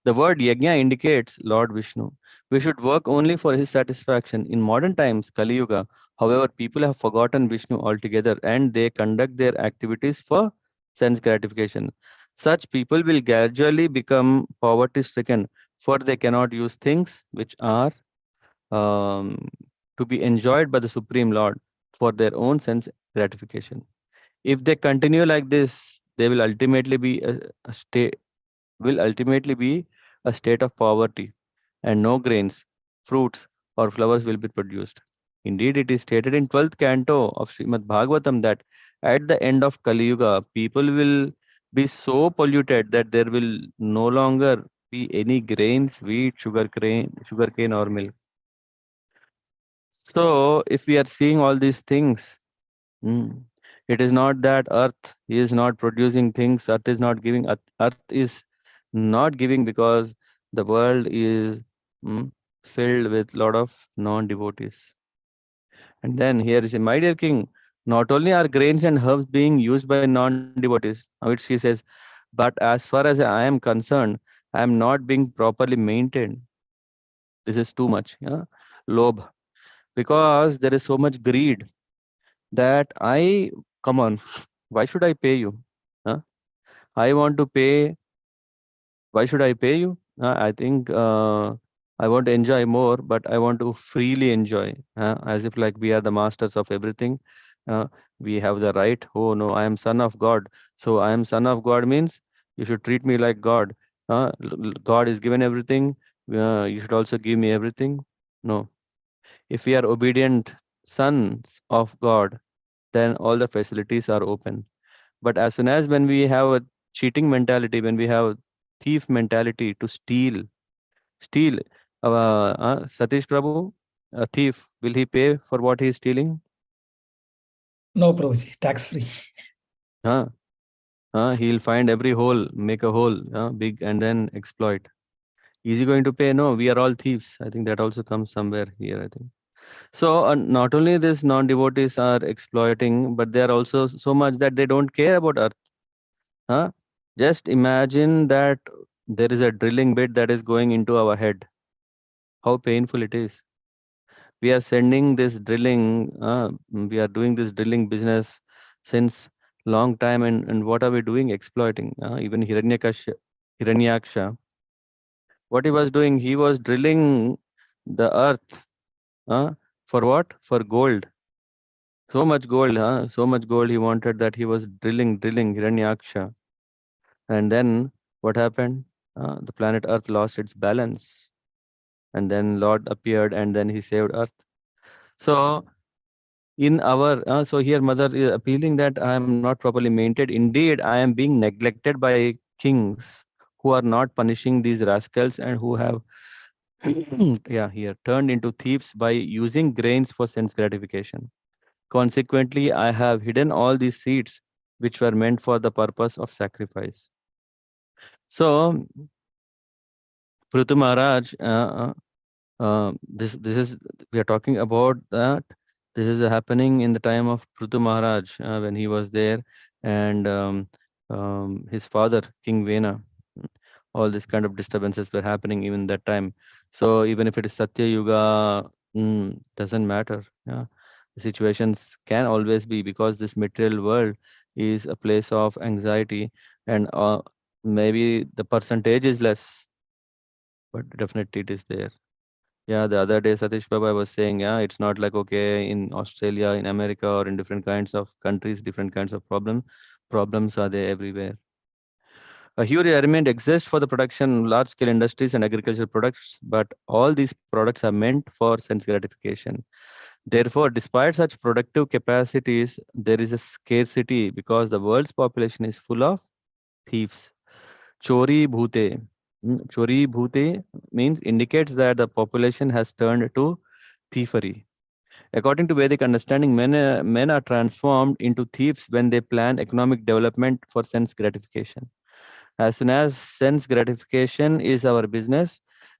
The word yajna indicates Lord Vishnu. We should work only for his satisfaction. In modern times, Kali Yuga, however, people have forgotten Vishnu altogether and they conduct their activities for sense gratification. Such people will gradually become poverty stricken, for they cannot use things which are um, to be enjoyed by the Supreme Lord for their own sense gratification. If they continue like this, they will ultimately be a state will ultimately be a state of poverty, and no grains, fruits, or flowers will be produced. Indeed, it is stated in 12th canto of Śrīmad-Bhāgavatam that at the end of Kali Yuga, people will be so polluted that there will no longer be any grains, wheat, sugarcane, or milk. So, if we are seeing all these things, it is not that Earth is not producing things, Earth is not giving, Earth is not giving because the world is mm, filled with lot of non-devotees. And then here is a my dear king, not only are grains and herbs being used by non-devotees, now she says, but as far as I am concerned, I am not being properly maintained. This is too much, yeah, lobe, because there is so much greed that I come on, why should I pay you? Huh? I want to pay. Why should I pay you? I think I want to enjoy more, but I want to freely enjoy, as if like we are the masters of everything. Uh, we have the right. Oh no, I am son of God. So I am son of God means you should treat me like God. God is given everything. You should also give me everything. No. If we are obedient sons of God, then all the facilities are open. But as soon as when we have a cheating mentality, when we have thief mentality to steal, Satish Prabhu, a thief, will he pay for what he is stealing? No, Prabhuji, tax free. Huh? He'll find every hole, make a hole, big, and then exploit. Is he going to pay? No, we are all thieves. I think that also comes somewhere here, I think. So not only this non-devotees are exploiting, but they are also so much that they don't care about earth. Huh? Just imagine that there is a drilling bit that is going into our head. How painful it is. We are sending this drilling, we are doing this drilling business since long time, and what are we doing? Exploiting. Even Hiranyaksha, what he was doing, he was drilling the earth. Uh, for what? For gold. So much gold, so much gold he wanted that he was drilling Hiranyaksha. And then what happened? The planet Earth lost its balance. And then Lord appeared and then he saved Earth. So so here mother is appealing that I am not properly maintained. Indeed, I am being neglected by kings who are not punishing these rascals and who have yeah, here turned into thieves by using grains for sense gratification. Consequently, I have hidden all these seeds which were meant for the purpose of sacrifice. So Prithu Maharaj, this is we are talking about that. This is happening in the time of Prithu Maharaj when he was there, and his father King Vena. All these kind of disturbances were happening even that time. So even if it is Satya Yuga, doesn't matter. Yeah, the situations can always be because this material world is a place of anxiety, and maybe the percentage is less, but definitely it is there. Yeah, the other day Satish Baba was saying, yeah, it's not like okay in Australia, in America, or in different kinds of countries, different kinds of problems are there everywhere. A huge element exists for the production of large-scale industries and agricultural products, but all these products are meant for sense gratification. Therefore, despite such productive capacities, there is a scarcity because the world's population is full of thieves. Chori bhute. Chori bhute means indicates that the population has turned to thievery. According to Vedic understanding, men are transformed into thieves when they plan economic development for sense gratification. As soon as sense gratification is our business,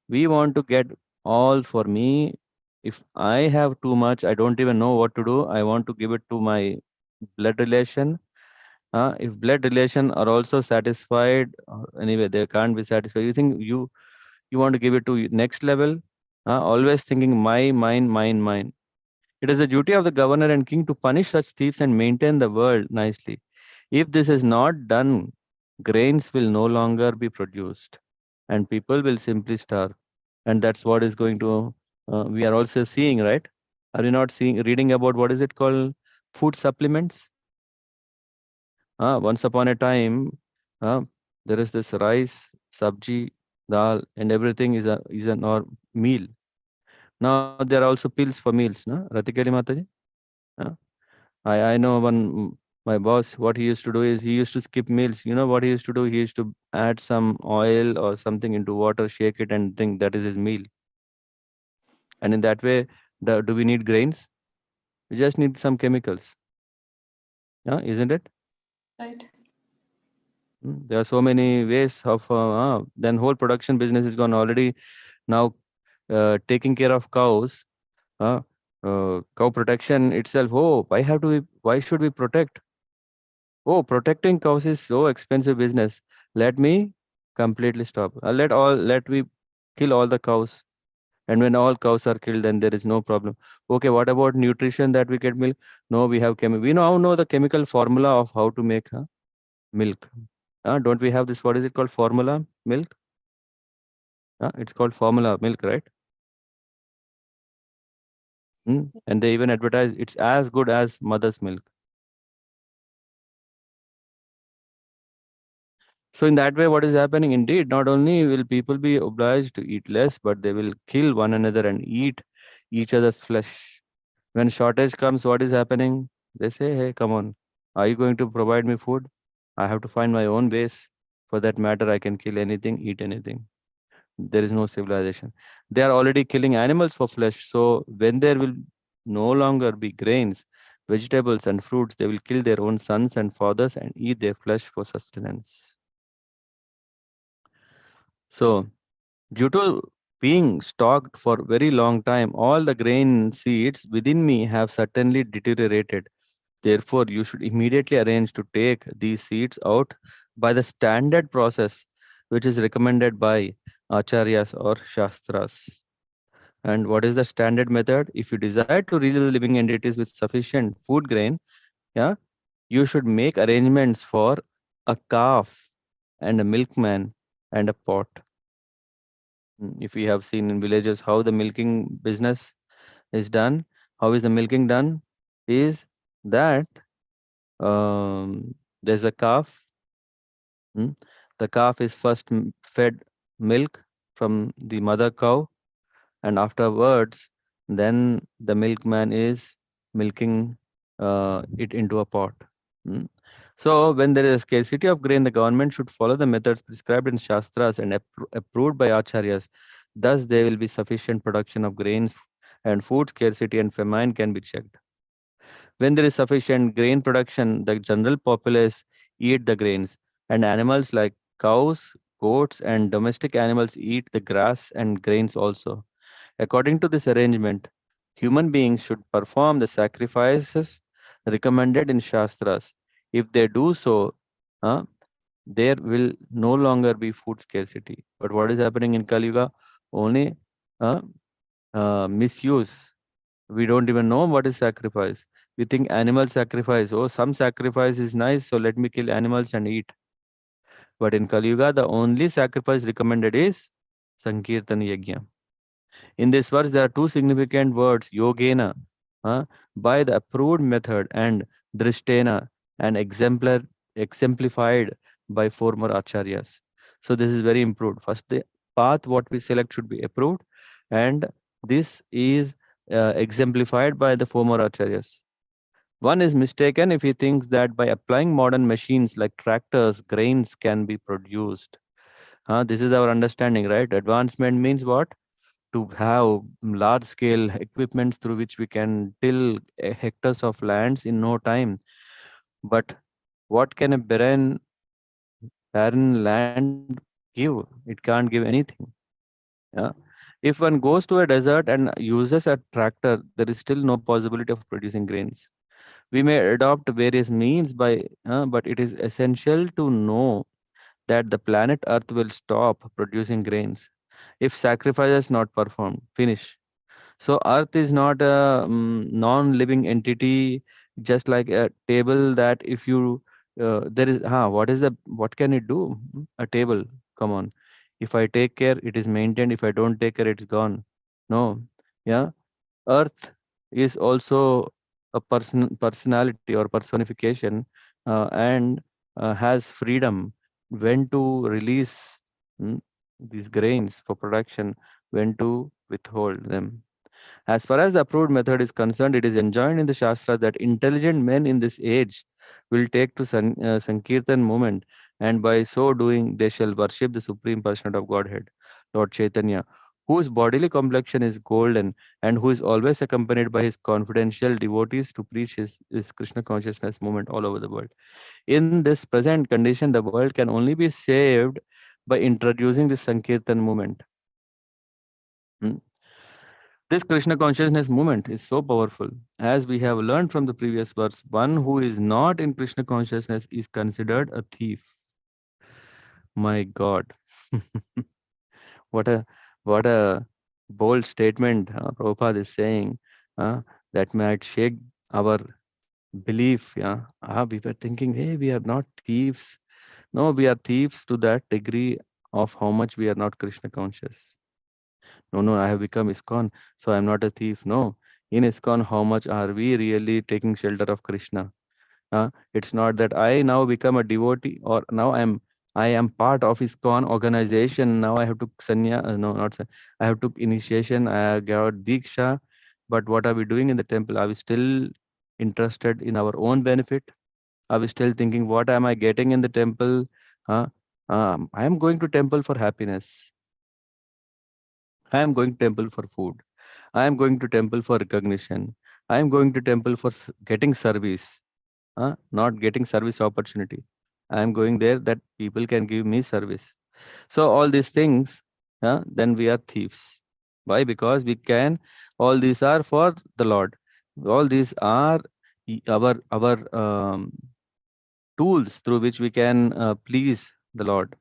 we want to get all for me, If I have too much, I don't even know what to do. I want to give it to my blood relation. If blood relation are also satisfied, anyway, they can't be satisfied. You think you want to give it to next level? Always thinking my, mine, mine, mine. It is the duty of the governor and king to punish such thieves and maintain the world nicely. If this is not done, grains will no longer be produced and people will simply starve. And that's what is going to, we are also seeing, right? Are you not seeing, reading about what is it called? Food supplements? Once upon a time, uh, there is this rice, sabji, dal, and everything is an or meal. Now there are also pills for meals, no? Ratikari Mataji? Uh, I know my boss, what he used to do is he used to skip meals. You know what he used to do? He used to add some oil or something into water, shake it, and think that is his meal. And in that way, do we need grains? We just need some chemicals. Yeah, isn't it? Right. There are so many ways of then whole production business is gone already now. Taking care of cows, uh, cow protection itself. Oh, why should we protect? Oh, protecting cows is so expensive business. Let me completely stop. Let we kill all the cows. And when all cows are killed, then there is no problem. Okay, what about nutrition that we get milk? No, we have we now know the chemical formula of how to make milk. Don't we have this? What is it called? Formula milk? It's called formula milk, right? And they even advertise it's as good as mother's milk. So in that way, what is happening? Indeed, not only will people be obliged to eat less, but they will kill one another and eat each other's flesh. When shortage comes, what is happening? They say, hey, come on, are you going to provide me food? I have to find my own ways. For that matter, I can kill anything, eat anything. There is no civilization. They are already killing animals for flesh. So when there will no longer be grains, vegetables, and fruits, they will kill their own sons and fathers and eat their flesh for sustenance. So, due to being stocked for very long time, all the grain seeds within me have certainly deteriorated. Therefore, you should immediately arrange to take these seeds out by the standard process, which is recommended by acharyas or shastras. And what is the standard method? If you desire to release the living entities with sufficient food grain, yeah, you should make arrangements for a calf and a milkman and a pot. If we have seen in villages how the milking business is done, how is the milking done? Is that there's a calf. mm, The calf is first fed milk from the mother cow, and afterwards, then the milkman is milking it into a pot. Mm. So, when there is a scarcity of grain, the government should follow the methods prescribed in Shastras and approved by Acharyas. Thus, there will be sufficient production of grains and food scarcity and famine can be checked. When there is sufficient grain production, the general populace eat the grains, and animals like cows, goats, and domestic animals eat the grass and grains also. According to this arrangement, human beings should perform the sacrifices recommended in Shastras. If they do so, uh, there will no longer be food scarcity. But what is happening in Kali Yuga? Only uh, misuse. We don't even know what is sacrifice. We think animal sacrifice. Oh, some sacrifice is nice, so let me kill animals and eat. But in Kali Yuga, the only sacrifice recommended is Sankirtan Yajna. In this verse, there are two significant words, yogena, uh, by the approved method, and drishtena, and exemplified by former acharyas. So this is very improved. First, the path what we select should be approved, and this is exemplified by the former acharyas. One is mistaken if he thinks that by applying modern machines like tractors, grains can be produced. This is our understanding, right? Advancement means what? To have large scale equipments through which we can till hectares of lands in no time. But what can a barren land give? It can't give anything. Yeah. If one goes to a desert and uses a tractor, there is still no possibility of producing grains. We may adopt various means but it is essential to know that the planet Earth will stop producing grains if sacrifice is not performed. Finish. So Earth is not a non-living entity, just like a table that if you there is what can it do? A table. Come on. If I take care, it is maintained. If I don't take care, it's gone. No. Yeah. Earth is also a personality or personification, and has freedom when to release mm, these grains for production, when to withhold them. As far as the approved method is concerned, it is enjoined in the Shastra that intelligent men in this age will take to Sankirtan movement, and by so doing, they shall worship the Supreme Personality of Godhead, Lord Chaitanya, whose bodily complexion is golden and who is always accompanied by his confidential devotees to preach his Krishna consciousness movement all over the world. In this present condition, the world can only be saved by introducing this Sankirtan movement. Hmm. This Krishna consciousness movement is so powerful. As we have learned from the previous verse, one who is not in Krishna consciousness is considered a thief. My God. what a what a bold statement Prabhupada is saying, uh, that might shake our belief. Yeah. We were thinking, hey, we are not thieves. No, we are thieves to that degree of how much we are not Krishna conscious. No, I have become ISKCON, so I'm not a thief. No, in ISKCON, how much are we really taking shelter of Krishna? It's not that I now become a devotee or now I am part of ISKCON organization. Now I have to sanya, no, not san- I have took initiation. I got diksha. But what are we doing in the temple? Are we still interested in our own benefit? Are we still thinking, what am I getting in the temple? Huh? I am going to temple for happiness. I am going to temple for food. I am going to temple for recognition. I am going to temple for getting service, not getting service opportunity. I am going there that people can give me service. So all these things, then we are thieves. Why? Because we can. All these are for the Lord. All these are our tools through which we can please the Lord.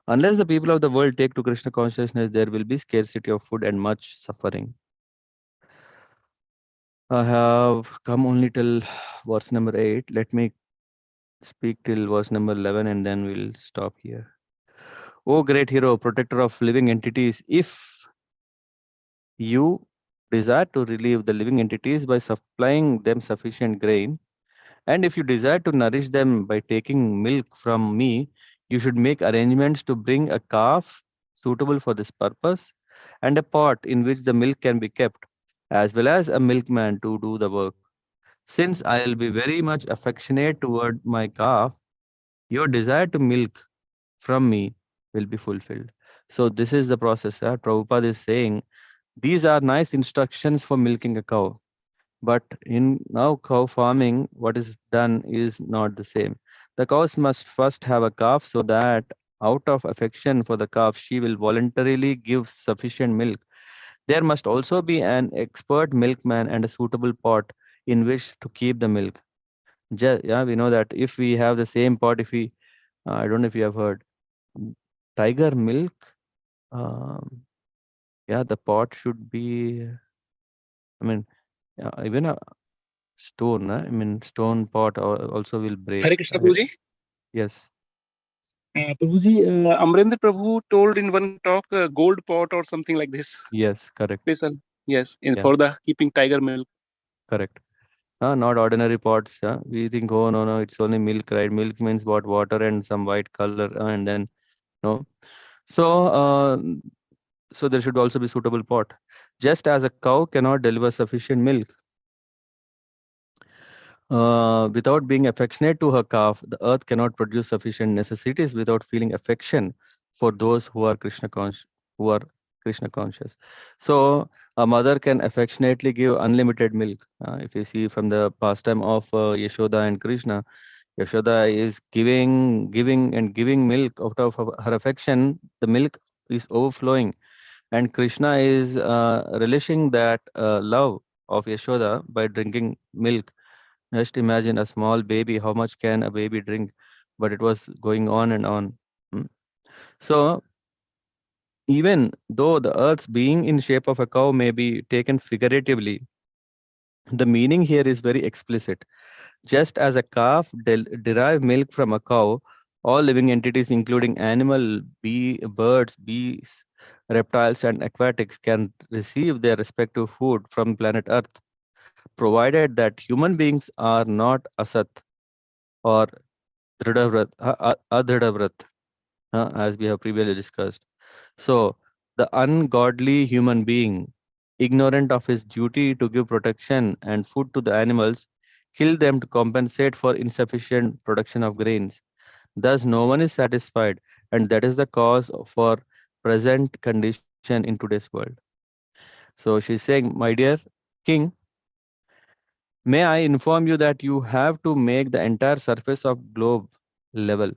Unless the people of the world take to Krishna consciousness, there will be scarcity of food and much suffering. I have come only till verse number 8. Let me speak till verse number 11 and then we'll stop here. O great hero, protector of living entities, if you desire to relieve the living entities by supplying them sufficient grain, and if you desire to nourish them by taking milk from me, you should make arrangements to bring a calf suitable for this purpose and a pot in which the milk can be kept, as well as a milkman to do the work. Since I'll be very much affectionate toward my calf, your desire to milk from me will be fulfilled. So this is the process. Prabhupada is saying these are nice instructions for milking a cow. But in now cow farming, what is done is not the same. The cows must first have a calf so that out of affection for the calf, she will voluntarily give sufficient milk. There must also be an expert milkman and a suitable pot in which to keep the milk. Yeah, we know that if we have the same pot, if we, I don't know if you have heard, tiger milk, um, yeah, the pot should be, I mean, even a stone, stone pot also will break. Hare Krishna Prabhuji. Yes, Prabhuji, Amrendra Prabhu told in one talk, gold pot or something like this. yes, correct. Special. Yes, Yeah, for the keeping tiger milk. correct. Not ordinary pots. We think, oh no, it's only milk, right? Milk means what? Water and some white color, and then no. So, so there should also be suitable pot. Just as a cow cannot deliver sufficient milk without being affectionate to her calf, the earth cannot produce sufficient necessities without feeling affection for those who are who are Krishna conscious. So a mother can affectionately give unlimited milk. If you see from the pastime of Yashoda and Krishna, Yashoda is giving and giving milk out of her affection. The milk is overflowing. And Krishna is relishing that love of Yashoda by drinking milk. Just imagine a small baby, how much can a baby drink? But it was going on and on. Mm. So even though the earth's being in shape of a cow may be taken figuratively, the meaning here is very explicit. Just as a calf derive milk from a cow, all living entities, including birds, bees, reptiles, and aquatics, can receive their respective food from planet Earth, provided that human beings are not asat or adhridavrat, as we have previously discussed. So, the ungodly human being, ignorant of his duty to give protection and food to the animals, kill them to compensate for insufficient production of grains. Thus, no one is satisfied, and that is the cause for present condition in today's world. So, she's saying, my dear king, may I inform you that you have to make the entire surface of globe level.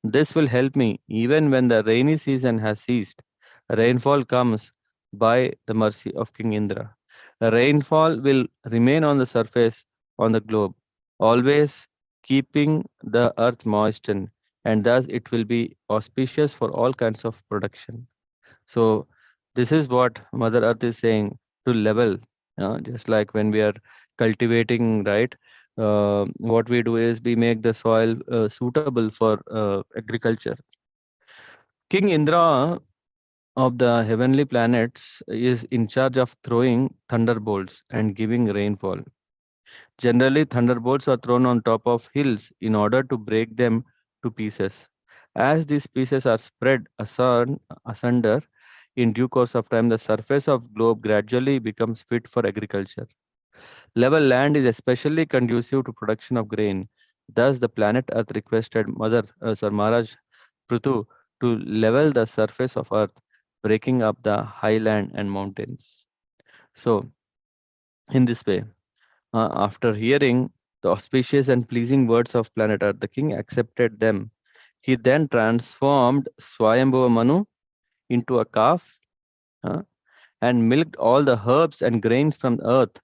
This will help me even when the rainy season has ceased. Rainfall comes by the mercy of King Indra. Rainfall will remain on the surface on the globe, always keeping the earth moistened, and thus it will be auspicious for all kinds of production. So, this is what Mother Earth is saying to level, just like when we are cultivating, right? What we do is we make the soil suitable for agriculture. King Indra of the heavenly planets is in charge of throwing thunderbolts and giving rainfall. Generally, thunderbolts are thrown on top of hills in order to break them to pieces. As these pieces are spread asunder, in due course of time, the surface of globe gradually becomes fit for agriculture. Level land is especially conducive to production of grain. Thus, the planet Earth requested Maharaj Prithu to level the surface of Earth, breaking up the highland and mountains. So, in this way, after hearing the auspicious and pleasing words of planet Earth, the king accepted them. He then transformed Swayambhuva Manu into a calf, uh, and milked all the herbs and grains from the earth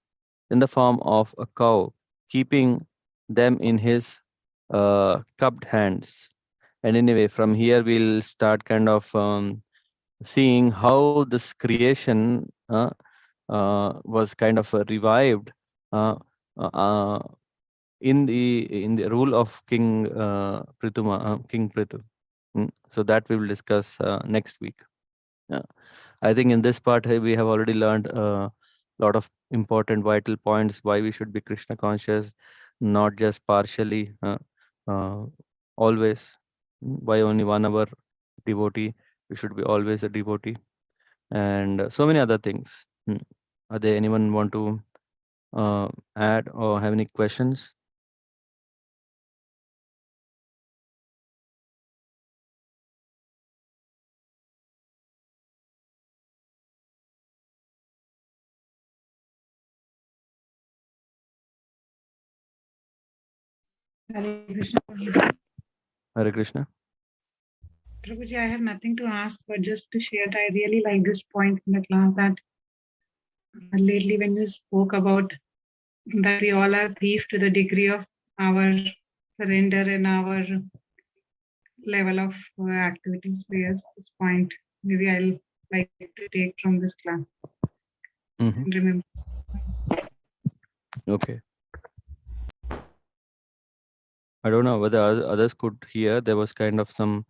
in the form of a cow, keeping them in his cupped hands. And anyway, from here we'll start kind of seeing how this creation was kind of revived uh, uh, uh, in the rule of King Prithu. So that we will discuss next week. I think in this part we have already learned a lot of important vital points why we should be Krishna conscious, not just partially, uh, always. Why only 1 hour devotee? We should be always a devotee, and so many other things. Are there anyone want to add or have any questions? Hare Krishna. Prabhuji. Hare Krishna. Prabhuji, I have nothing to ask, but just to share that I really like this point in the class that lately when you spoke about that we all are thieves to the degree of our surrender and our level of activities. So yes, this point maybe I'll like to take from this class and remember. Okay. I don't know whether others could hear. There was kind of some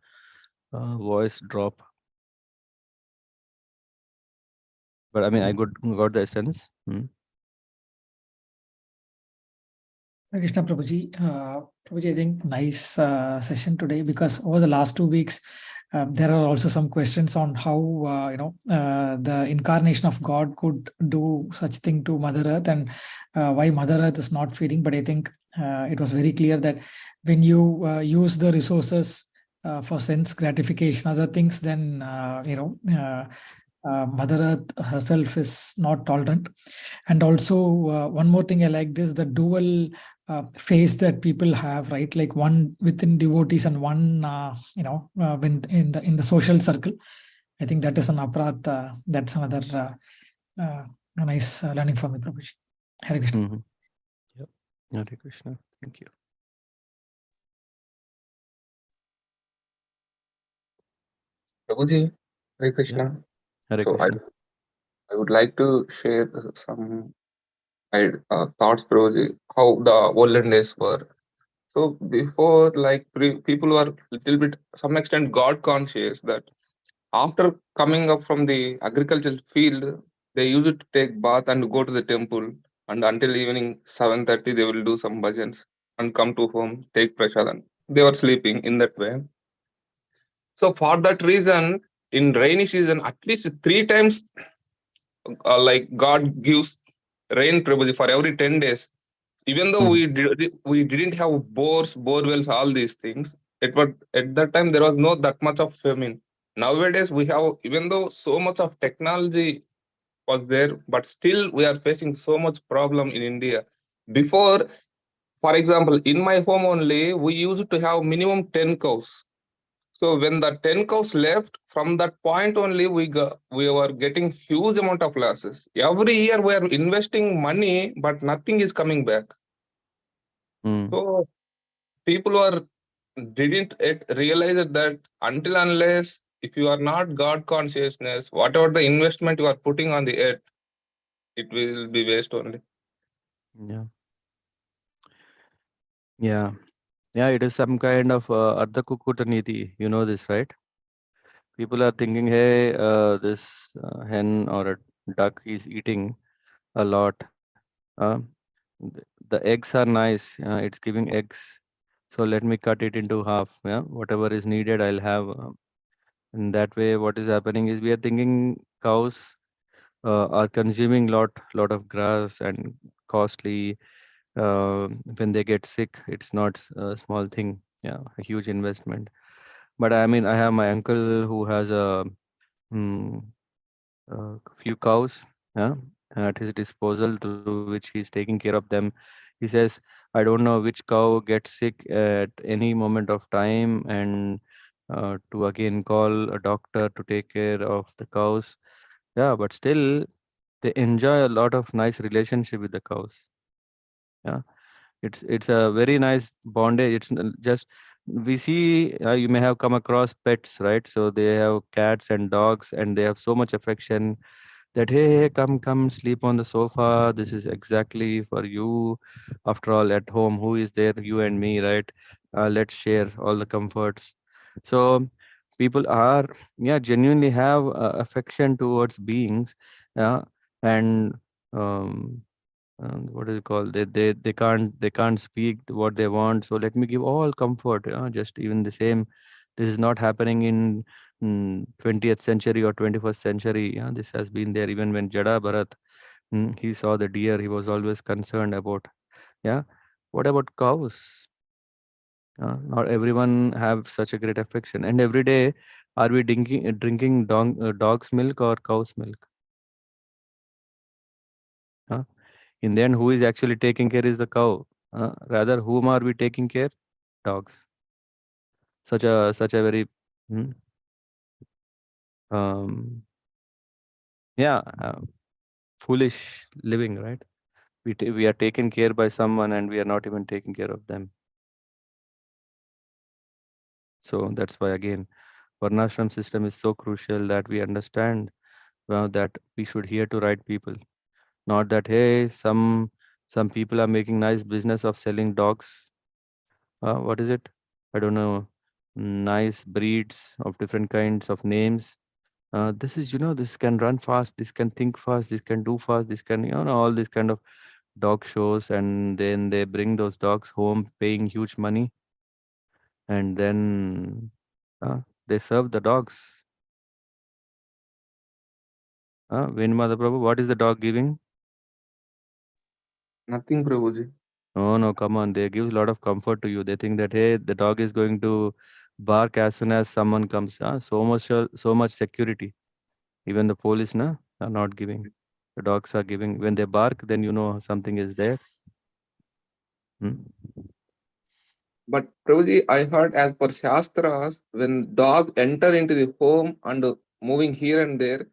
voice drop, but I mean, I got the essence. Krishna Prabhuji, Prabhuji, I think nice session today, because over the last 2 weeks, there are also some questions on how the incarnation of God could do such thing to Mother Earth, and why Mother Earth is not feeding. But I think it was very clear that when you use the resources for sense gratification, other things, then Mother Earth herself is not tolerant. And also one more thing I liked is the dual phase that people have, right? Like one within devotees and one when in the social circle. I think that is an aparat. That's another a nice learning for me, Prabhuji. Hare Krishna. Mhm. Yep. Hare Krishna. Thank you. Prabhuji, Hare Krishna. Hare So Krishna. I would like to share some thoughts, Prabhuji, how the olden days were. So before, like people were little bit, some extent, God conscious. That after coming up from the agricultural field, they used to take bath and go to the temple, and until evening 7:30 they will do some bhajans and come to home, take prasadam. They were sleeping in that way. So for that reason, in rainy season, at least 3 times, like God gives rain, Prabhuji, for every 10 days. Even though we didn't have bores, bore wells, all these things, at that time there was no that much of famine. Nowadays we have, even though so much of technology was there, but still we are facing so much problem in India. Before, for example, in my home only, we used to have minimum 10 cows. So when the 10 cows left, from that point only we were getting huge amount of losses. Every year we are investing money, but nothing is coming back. So people didn't yet realize that until unless if you are not God consciousness, whatever the investment you are putting on the earth, it will be waste only. Yeah. Yeah. Yeah, it is some kind of Ardha Kukuta Niti. You know this, right? People are thinking, hey, this hen or a duck is eating a lot. Uh, the eggs are nice. It's giving eggs. So let me cut it into half. Yeah, whatever is needed, I'll have. In that way, what is happening is we are thinking cows are consuming lot of grass and costly. When they get sick, it's not a small thing. Yeah, a huge investment. But I mean, I have my uncle who has mm, a few cows, yeah, at his disposal, through which he's taking care of them. He says, I don't know which cow gets sick at any moment of time, and to again call a doctor to take care of the cows. Yeah, but still they enjoy a lot of nice relationship with the cows. Yeah, it's a very nice bondage. Just we see, you may have come across pets, right? So they have cats and dogs, and they have so much affection that hey, come sleep on the sofa. This is exactly for you. After all, at home, who is there? You and me, right? Let's share all the comforts. So people are, yeah, genuinely have affection towards beings, yeah, and um, what is it called? They can't speak what they want. So let me give all comfort. Just even the same. This is not happening in 20th century or 21st century. Yeah, this has been there even when Jada Bharat, he saw the deer. He was always concerned about. Yeah, what about cows? Not everyone have such a great affection. And every day, are we drinking dog's milk or cow's milk? Huh? In the end, who is actually taking care is the cow. Rather, whom are we taking care? Dogs. Such a very hmm, um, yeah, foolish living, right? We are taken care by someone and we are not even taking care of them. So that's why again, Varnashram system is so crucial that we understand that we should hear to right people. Not that hey, some people are making nice business of selling dogs. What is it? I don't know. Nice breeds of different kinds of names. This is, this can run fast, this can think fast, this can do fast, this can, all these kind of dog shows, and then they bring those dogs home, paying huge money, and then they serve the dogs. Venmada Prabhu, what is the dog giving? Nothing, Prabhuji. Oh no, come on. They give a lot of comfort to you. They think that hey, the dog is going to bark as soon as someone comes. So much security. Even the police are not giving. The dogs are giving. When they bark, then you know something is there. Hmm? But Prabhuji, I heard as per Shastras, when dog enter into the home and moving here and there,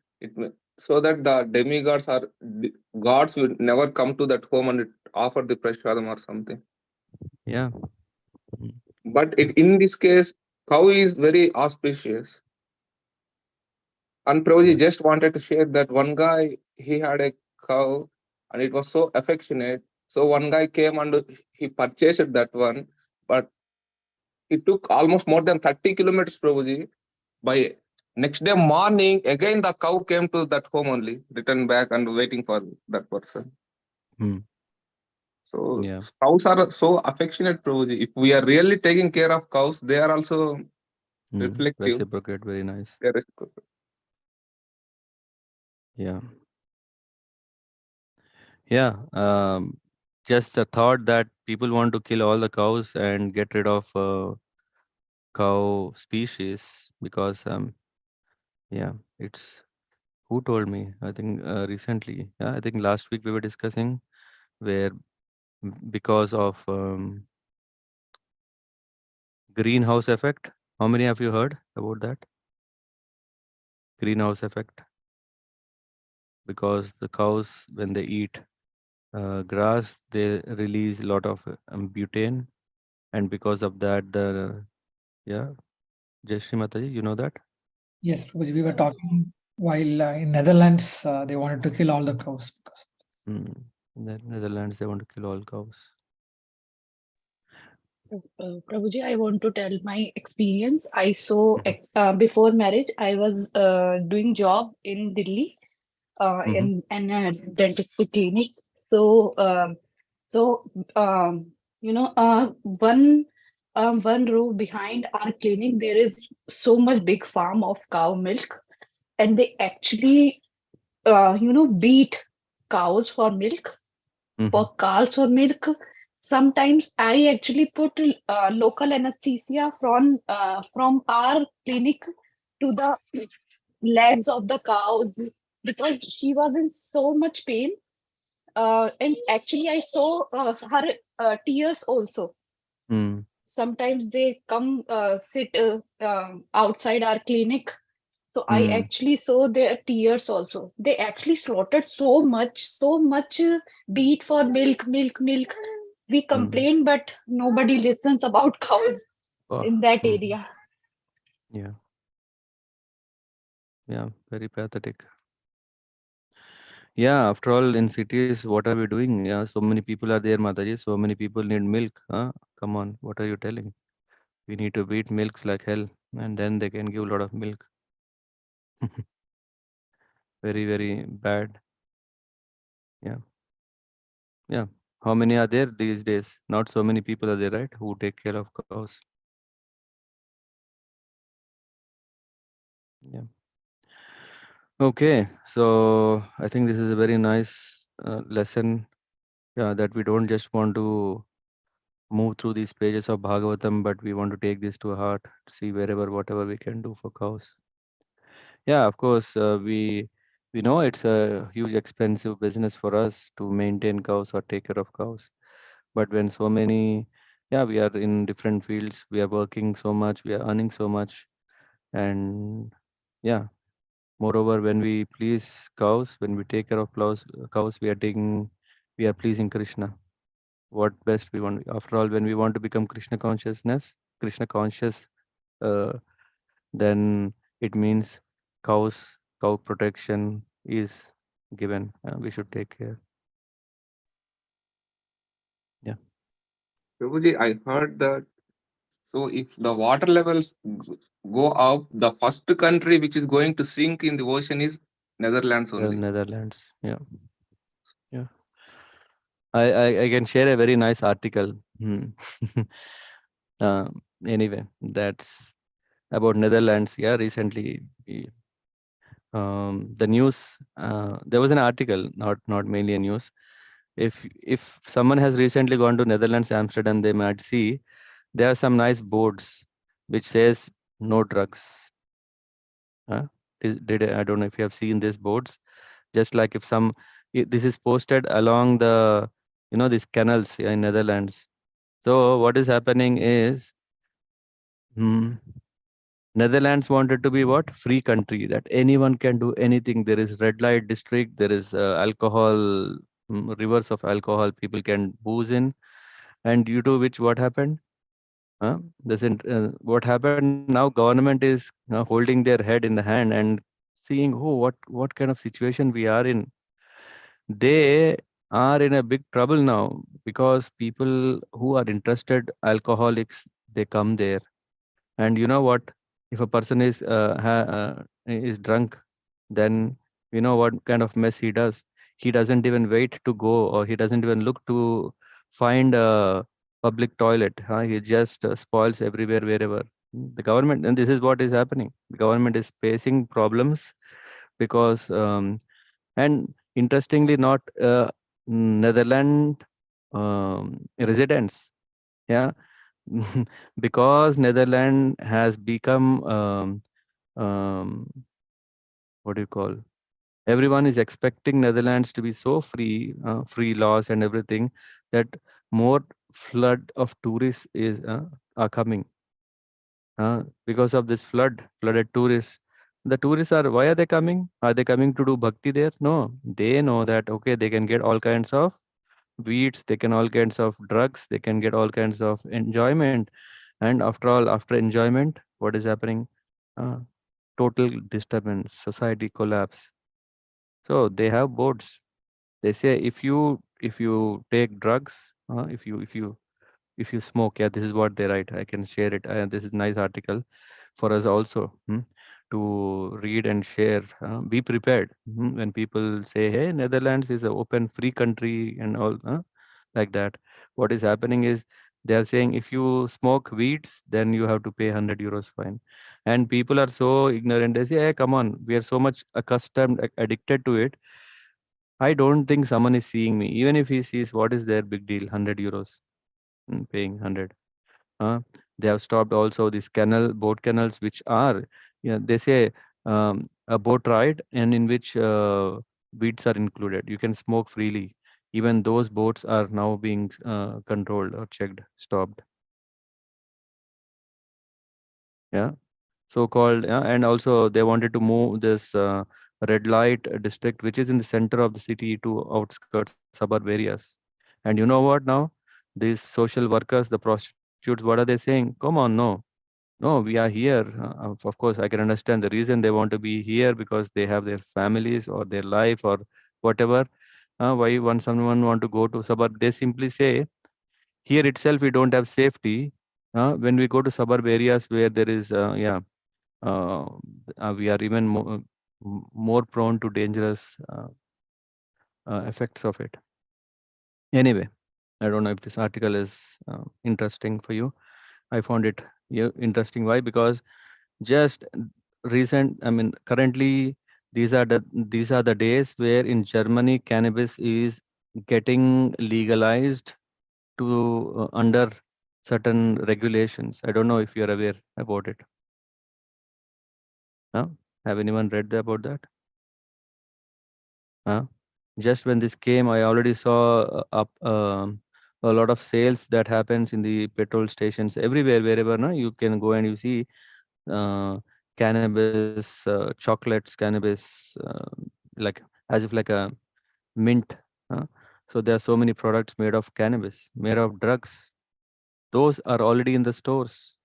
so that the demigods or gods will never come to that home and offer the prashadam or something. Yeah. But in this case, cow is very auspicious. And Prabhuji just wanted to share that one guy, he had a cow and it was so affectionate. So one guy came and he purchased that one, but it took almost more than 30 kilometers, Prabhuji. By next day morning, again the cow came to that home only, returned back and waiting for that person. So Yeah. cows are so affectionate, Prabhuji. If we are really taking care of cows, they are also reflective. Reciprocate, very nice. They are reciprocal. Yeah. Yeah. Just the thought that people want to kill all the cows and get rid of cow species because yeah, it's who told me? I think recently. Yeah, I think last week we were discussing where because of greenhouse effect. How many have you heard about that? Greenhouse effect. Because the cows, when they eat grass, they release a lot of butane, and because of that, the yeah, Jayashree Mataji, you know that? Yes, Prabhuji, we were talking while in Netherlands, they wanted to kill all the cows because In the Netherlands, they want to kill all cows. Prabhuji, I want to tell my experience. I saw before marriage, I was doing job in Delhi in a dentistry clinic. So, one row behind our clinic, there is so much big farm of cow milk, and they actually, beat cows for milk, for cows for milk. Sometimes I actually put local anesthesia from our clinic to the legs of the cow because she was in so much pain. And actually, I saw her tears also. Sometimes they come sit outside our clinic. So I actually saw their tears also. They actually slaughtered so much beat for milk. We complain, but nobody listens about cows in that area. Yeah. Yeah, very pathetic. Yeah, after all, in cities, what are we doing? Yeah, so many people are there, Mataji. So many people need milk. Huh? Come on, what are you telling? We need to beat milks like hell, and then they can give a lot of milk. Very, very bad. Yeah. Yeah. How many are there these days? Not so many people are there, right? Who take care of cows. Yeah. Okay. So I think this is a very nice lesson. Yeah, that we don't just want to move through these pages of Bhagavatam, but we want to take this to heart, see whatever we can do for cows. Yeah, of course, we know it's a huge expensive business for us to maintain cows or take care of cows. But when so many, yeah, we are in different fields, we are working so much, we are earning so much, and yeah, moreover, when we please cows, when we take care of cows, we are pleasing Krishna. What best we want? After all, when we want to become Krishna conscious, uh, then it means cow protection is given. We should take care. Yeah. Prabhuji, I heard that. So if the water levels go up, the first country which is going to sink in the ocean is Netherlands only. Netherlands. Yeah. Yeah. I can share a very nice article. uh, anyway, that's about Netherlands. Yeah, recently the news. There was an article, not mainly a news. If someone has recently gone to Netherlands, Amsterdam, they might see there are some nice boards which says no drugs. I don't know if you have seen these boards. Just like if this is posted along the these canals in Netherlands. So what is happening is Netherlands wanted to be what? Free country, that anyone can do anything. There is red light district, there is alcohol, rivers of alcohol people can booze in. And due to which what happened? What happened now? Government is holding their head in the hand and seeing, oh, what kind of situation we are in. They are in a big trouble now because people who are interested, alcoholics, they come there. And you know what? If a person is drunk, then you know what kind of mess he does. He doesn't even wait to go, or he doesn't even look to find a public toilet. He just spoils everywhere, wherever. The government, and this is what is happening. The government is facing problems because, and interestingly, not Netherlands residents. Yeah, because Netherlands has become what do you call? Everyone is expecting Netherlands to be so free, free laws and everything, that more flood of tourists are coming. Because of this flooded tourists. The tourists are, why are they coming? Are they coming to do bhakti there? No, they know that okay, they can get all kinds of weeds, they can all kinds of drugs, they can get all kinds of enjoyment. And after all, after enjoyment, what is happening? Uh, Total disturbance, society collapse. So they have boards. They say if you take drugs, if you smoke, yeah, this is what they write. I can share it. This is nice article for us also, to read and share. Be prepared when people say, "Hey, Netherlands is an open, free country," and all like that. What is happening is they are saying if you smoke weeds, then you have to pay 100 euros fine. And people are so ignorant. They say, "Hey, come on, we are so much accustomed, addicted to it. I don't think someone is seeing me. Even if he sees, what is their big deal? 100 euros, paying 100." Uh, they have stopped also these boat canals, which are, they say a boat ride, and in which weeds are included. You can smoke freely. Even those boats are now being controlled or checked, stopped. Yeah, so-called. Yeah, and also they wanted to move this red light district, which is in the center of the city, to outskirts, suburb areas. And you know what now? These social workers, the prostitutes, what are they saying? Come on, no. No, we are here. Of course, I can understand the reason they want to be here, because they have their families or their life or whatever. Why when someone want to go to suburb, they simply say, here itself we don't have safety. When we go to suburb areas where there is, uh, we are even more prone to dangerous effects of it. Anyway, I don't know if this article is interesting for you. I found it interesting. Why? Because just currently these are the days where in Germany cannabis is getting legalized to under certain regulations. I don't know if you're aware about it. Huh? Have anyone read about that? Huh? Just when this came, I already saw up a lot of sales that happens in the petrol stations everywhere, wherever you can go and you see uh, cannabis, chocolates, cannabis, like as if like a mint. uh, so there are so many products made of cannabis, made of drugs. Those are already in the stores.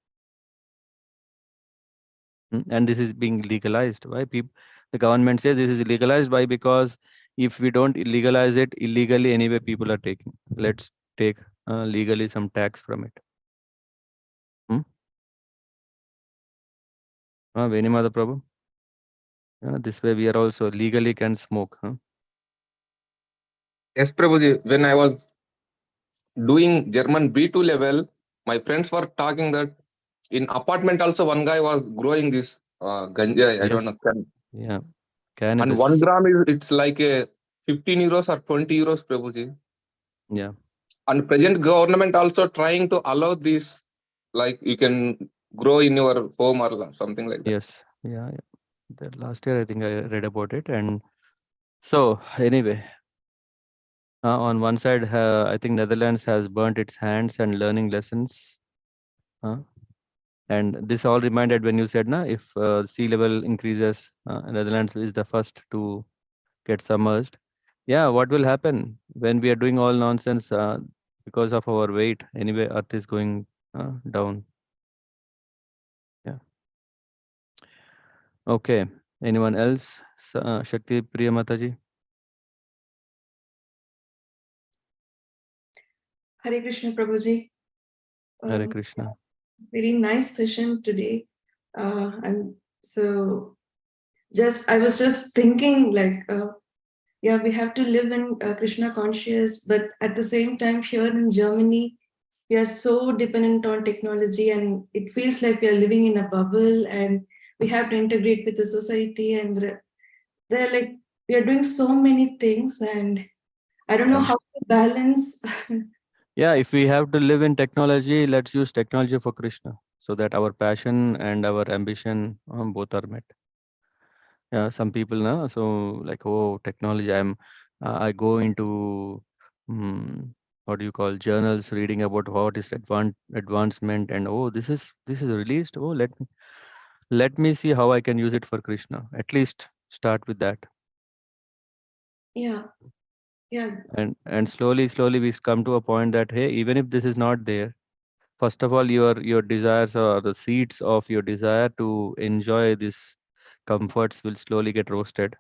And this is being legalized. Why? The government says this is legalized. Why? Because if we don't legalize it, illegally anyway people are taking. Let's take legally some tax from it. Venimada Prabhu. This way we are also legally can smoke. Yes, Prabhuji. When I was doing German B2 level, my friends were talking that in apartment also one guy was growing this ganja. I don't know. Yes. Yeah. And Cannabis. 1 gram is it's like a 15 euros or 20 euros, Prabhuji. Yeah. And present government also trying to allow this, like you can grow in your home or something like that. Yes. Yeah. That last year I think I read about it. And so anyway, on one side, I think Netherlands has burnt its hands and learning lessons. And this all reminded when you said, na, if sea level increases, Netherlands is the first to get submerged. Yeah, what will happen when we are doing all nonsense because of our weight? Anyway, Earth is going down. Yeah. Okay. Anyone else? Shakti Priya Mataji? Hare Krishna Prabhuji. Hare Krishna. Very nice session today. And so I was just thinking like, yeah, we have to live in Krishna conscious, but at the same time here in Germany, we are so dependent on technology and it feels like we are living in a bubble and we have to integrate with the society and they're like, we are doing so many things and I don't know how to balance. Yeah, if we have to live in technology, let's use technology for Krishna so that our passion and our ambition both are met. Yeah, some people now, so like, oh, technology, I go into, what do you call, journals, reading about what is advancement, and oh, this is released. Oh, let me see how I can use it for Krishna. At least start with that. Yeah. And slowly we come to a point that, hey, even if this is not there, first of all, your desires or the seeds of your desire to enjoy this comforts will slowly get roasted.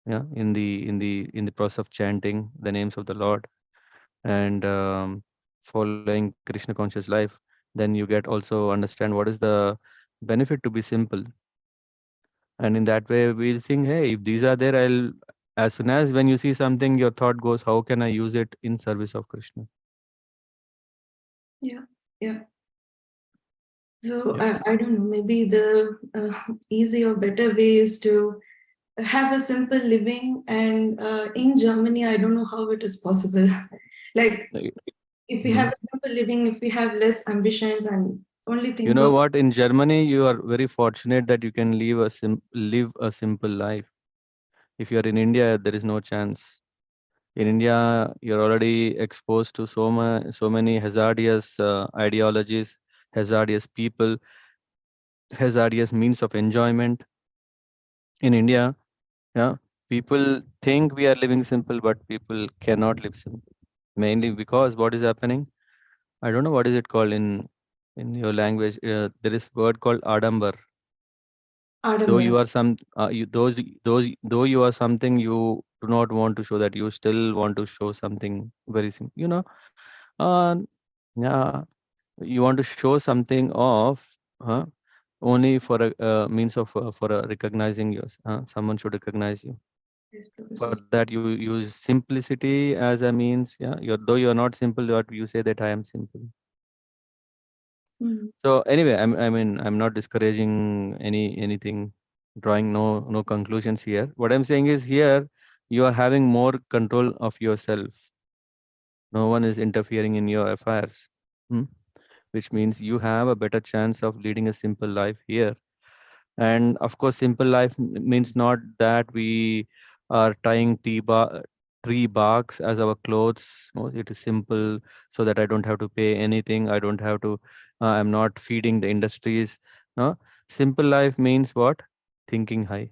Yeah, in the process of chanting the names of the Lord and following Krishna conscious life, then you get also understand what is the benefit to be simple. And in that way we'll think, hey, if these are there, I'll, as soon as when you see something, your thought goes, how can I use it in service of Krishna? Yeah. So I don't know, maybe the easy or better way is to have a simple living. And in Germany, I don't know how it is possible. Like if we have a simple living, if we have less ambitions and only think You know of what? In Germany, you are very fortunate that you can live a simple life. If you are in India, there is no chance. In India, you're already exposed to so many hazardous ideologies, hazardous people, hazardous means of enjoyment. In India, yeah, people think we are living simple, but people cannot live simple. Mainly because what is happening? I don't know what is it called in your language. There is word called adambar. Though you Adambar. are though you are something, you do not want to show that. You still want to show something very simple. Uh, yeah, you want to show something of, only for a means of for recognizing you. Someone should recognize you. Yes, For Prabhuji. that, you use simplicity as a means. Yeah, though you are not simple, but you say that I am simple. So anyway, I'm not discouraging anything, drawing no conclusions here. What I'm saying is here you are having more control of yourself. No one is interfering in your affairs, which means you have a better chance of leading a simple life here. And of course, simple life means not that we are tying tree barks as our clothes. No, it is simple so that I don't have to pay anything. I don't have to, I'm not feeding the industries. No, simple life means what? Thinking high.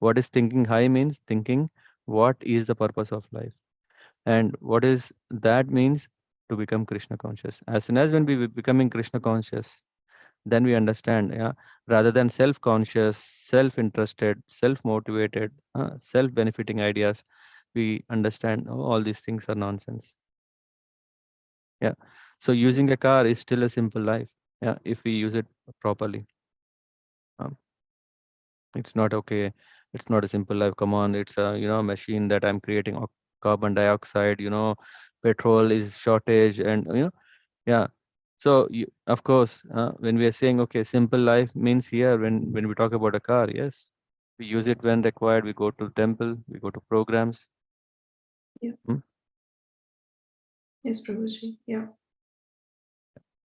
What is thinking high means? Thinking what is the purpose of life. And what is that means? To become Krishna conscious. As soon as when we becoming Krishna conscious, then we understand, yeah, rather than self-conscious, self-interested, self-motivated, self-benefiting ideas, we understand, oh, all these things are nonsense. Yeah, so using a car is still a simple life, yeah, if we use it properly. It's not okay, it's not a simple life, come on, it's a machine that I'm creating carbon dioxide, petrol is shortage, and yeah. So of course, when we are saying, okay, simple life means here, when we talk about a car, yes, we use it when required. We go to temple, we go to programs. Yeah. Yes, Prabhuji. Yeah.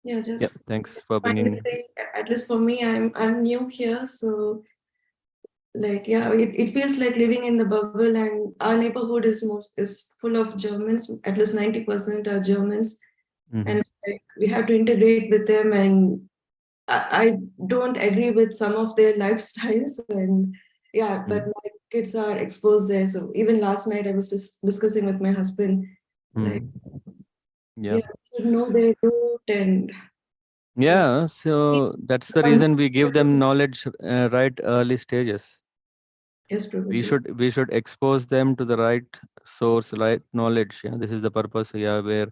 Yeah, Yeah, just thanks for finally, bringing. at least for me, I'm new here, so like yeah, it feels like living in the bubble, and our neighborhood is full of Germans. At least 90% are Germans, and it's like we have to integrate with them, and I don't agree with some of their lifestyles, and yeah, but my kids are exposed there. So even last night I was just discussing with my husband, like, Yeah. should know their root and Yeah, so that's the reason we give them knowledge right early stages. yes, We Prabhuji. should expose them to the right source, right knowledge. Yeah, this is the purpose. Yeah, where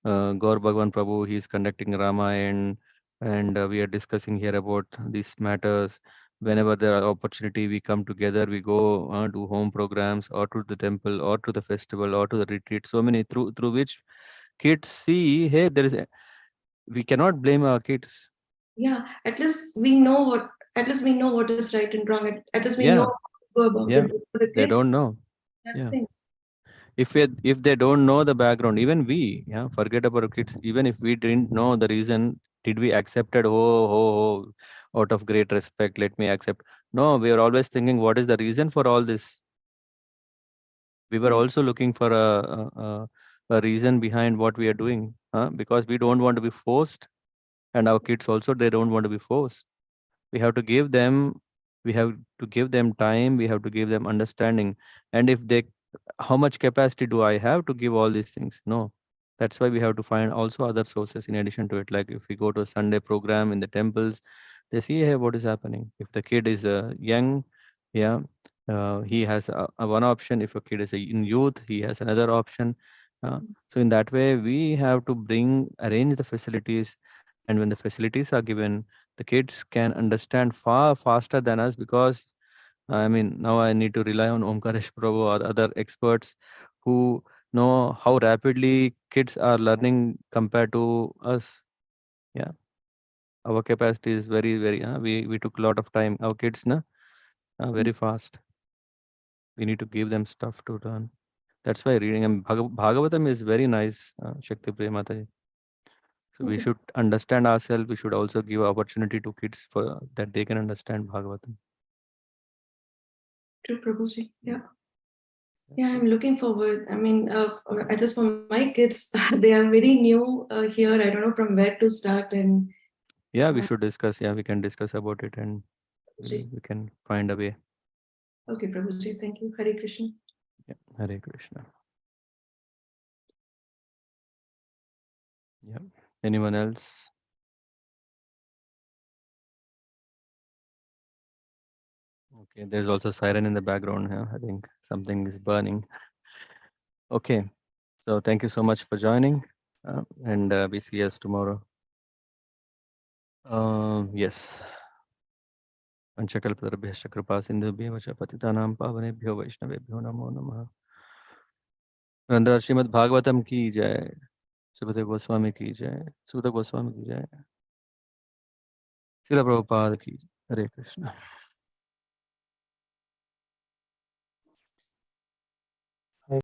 Gaur Bhagwan Prabhu he is conducting Ramayana, and we are discussing here about these matters. Whenever there are opportunity, we come together. We go do home programs, or to the temple, or to the festival, or to the retreat. So many through which kids see. Hey, we cannot blame our kids. Yeah, at least we know what. At least we know what is right and wrong. At least we know Yeah, how to go about yeah. it. For the They kids, don't know. Yeah. nothing. If they don't know the background, even we, yeah, forget about kids. Even if we didn't know the reason, did we accept it? Out of great respect, let me accept. No, we are always thinking, what is the reason for all this? We were Yeah. also looking for a reason behind what we are doing, because we don't want to be forced, and our kids also they don't want to be forced. We have to give them, we have to give them time. We have to give them understanding, and if they, how much capacity do I have to give all these things? No. That's why we have to find also other sources in addition to it. Like if we go to a Sunday program in the temples, they see, hey, what is happening. If the kid is young, yeah, he has a one option. If a kid is in youth, he has another option. So in that way, we have to arrange the facilities, and when the facilities are given, the kids can understand far faster than us, because I mean, now I need to rely on Omkaresh Prabhu or other experts who know how rapidly kids are learning compared to us. Yeah, our capacity is very. We took a lot of time. Our kids, na, are very fast. We need to give them stuff to learn. That's why reading Bhagavatam is very nice, Shakti Priya Mataji. So we Okay. should understand ourselves. We should also give opportunity to kids for that they can understand Bhagavatam. True, Prabhuji. Yeah. Yeah, I'm looking forward. I mean, at least for my kids, they are very new here. I don't know from where to start. And Yeah, we should discuss. Yeah, we can discuss about it, and Prabhuji. we can find a way. Okay, Prabhuji. Thank you. Hare Krishna. Yeah, Hare Krishna. Yeah. Anyone else? Okay, there's also siren in the background here. I think something is burning. Okay, so thank you so much for joining, and we see us tomorrow. Yes. Panchakalpatarabhyascha kripa sindhubhyo vacha patitanam pavanebhyo vaishnavebhyo namo namah. Randhar Śrīmad-Bhāgavatam ki jai. Sukadeva Goswami ki jai. Sukadeva Goswami ki jai. Srila Prabhupada ki jai. Hare Krishna.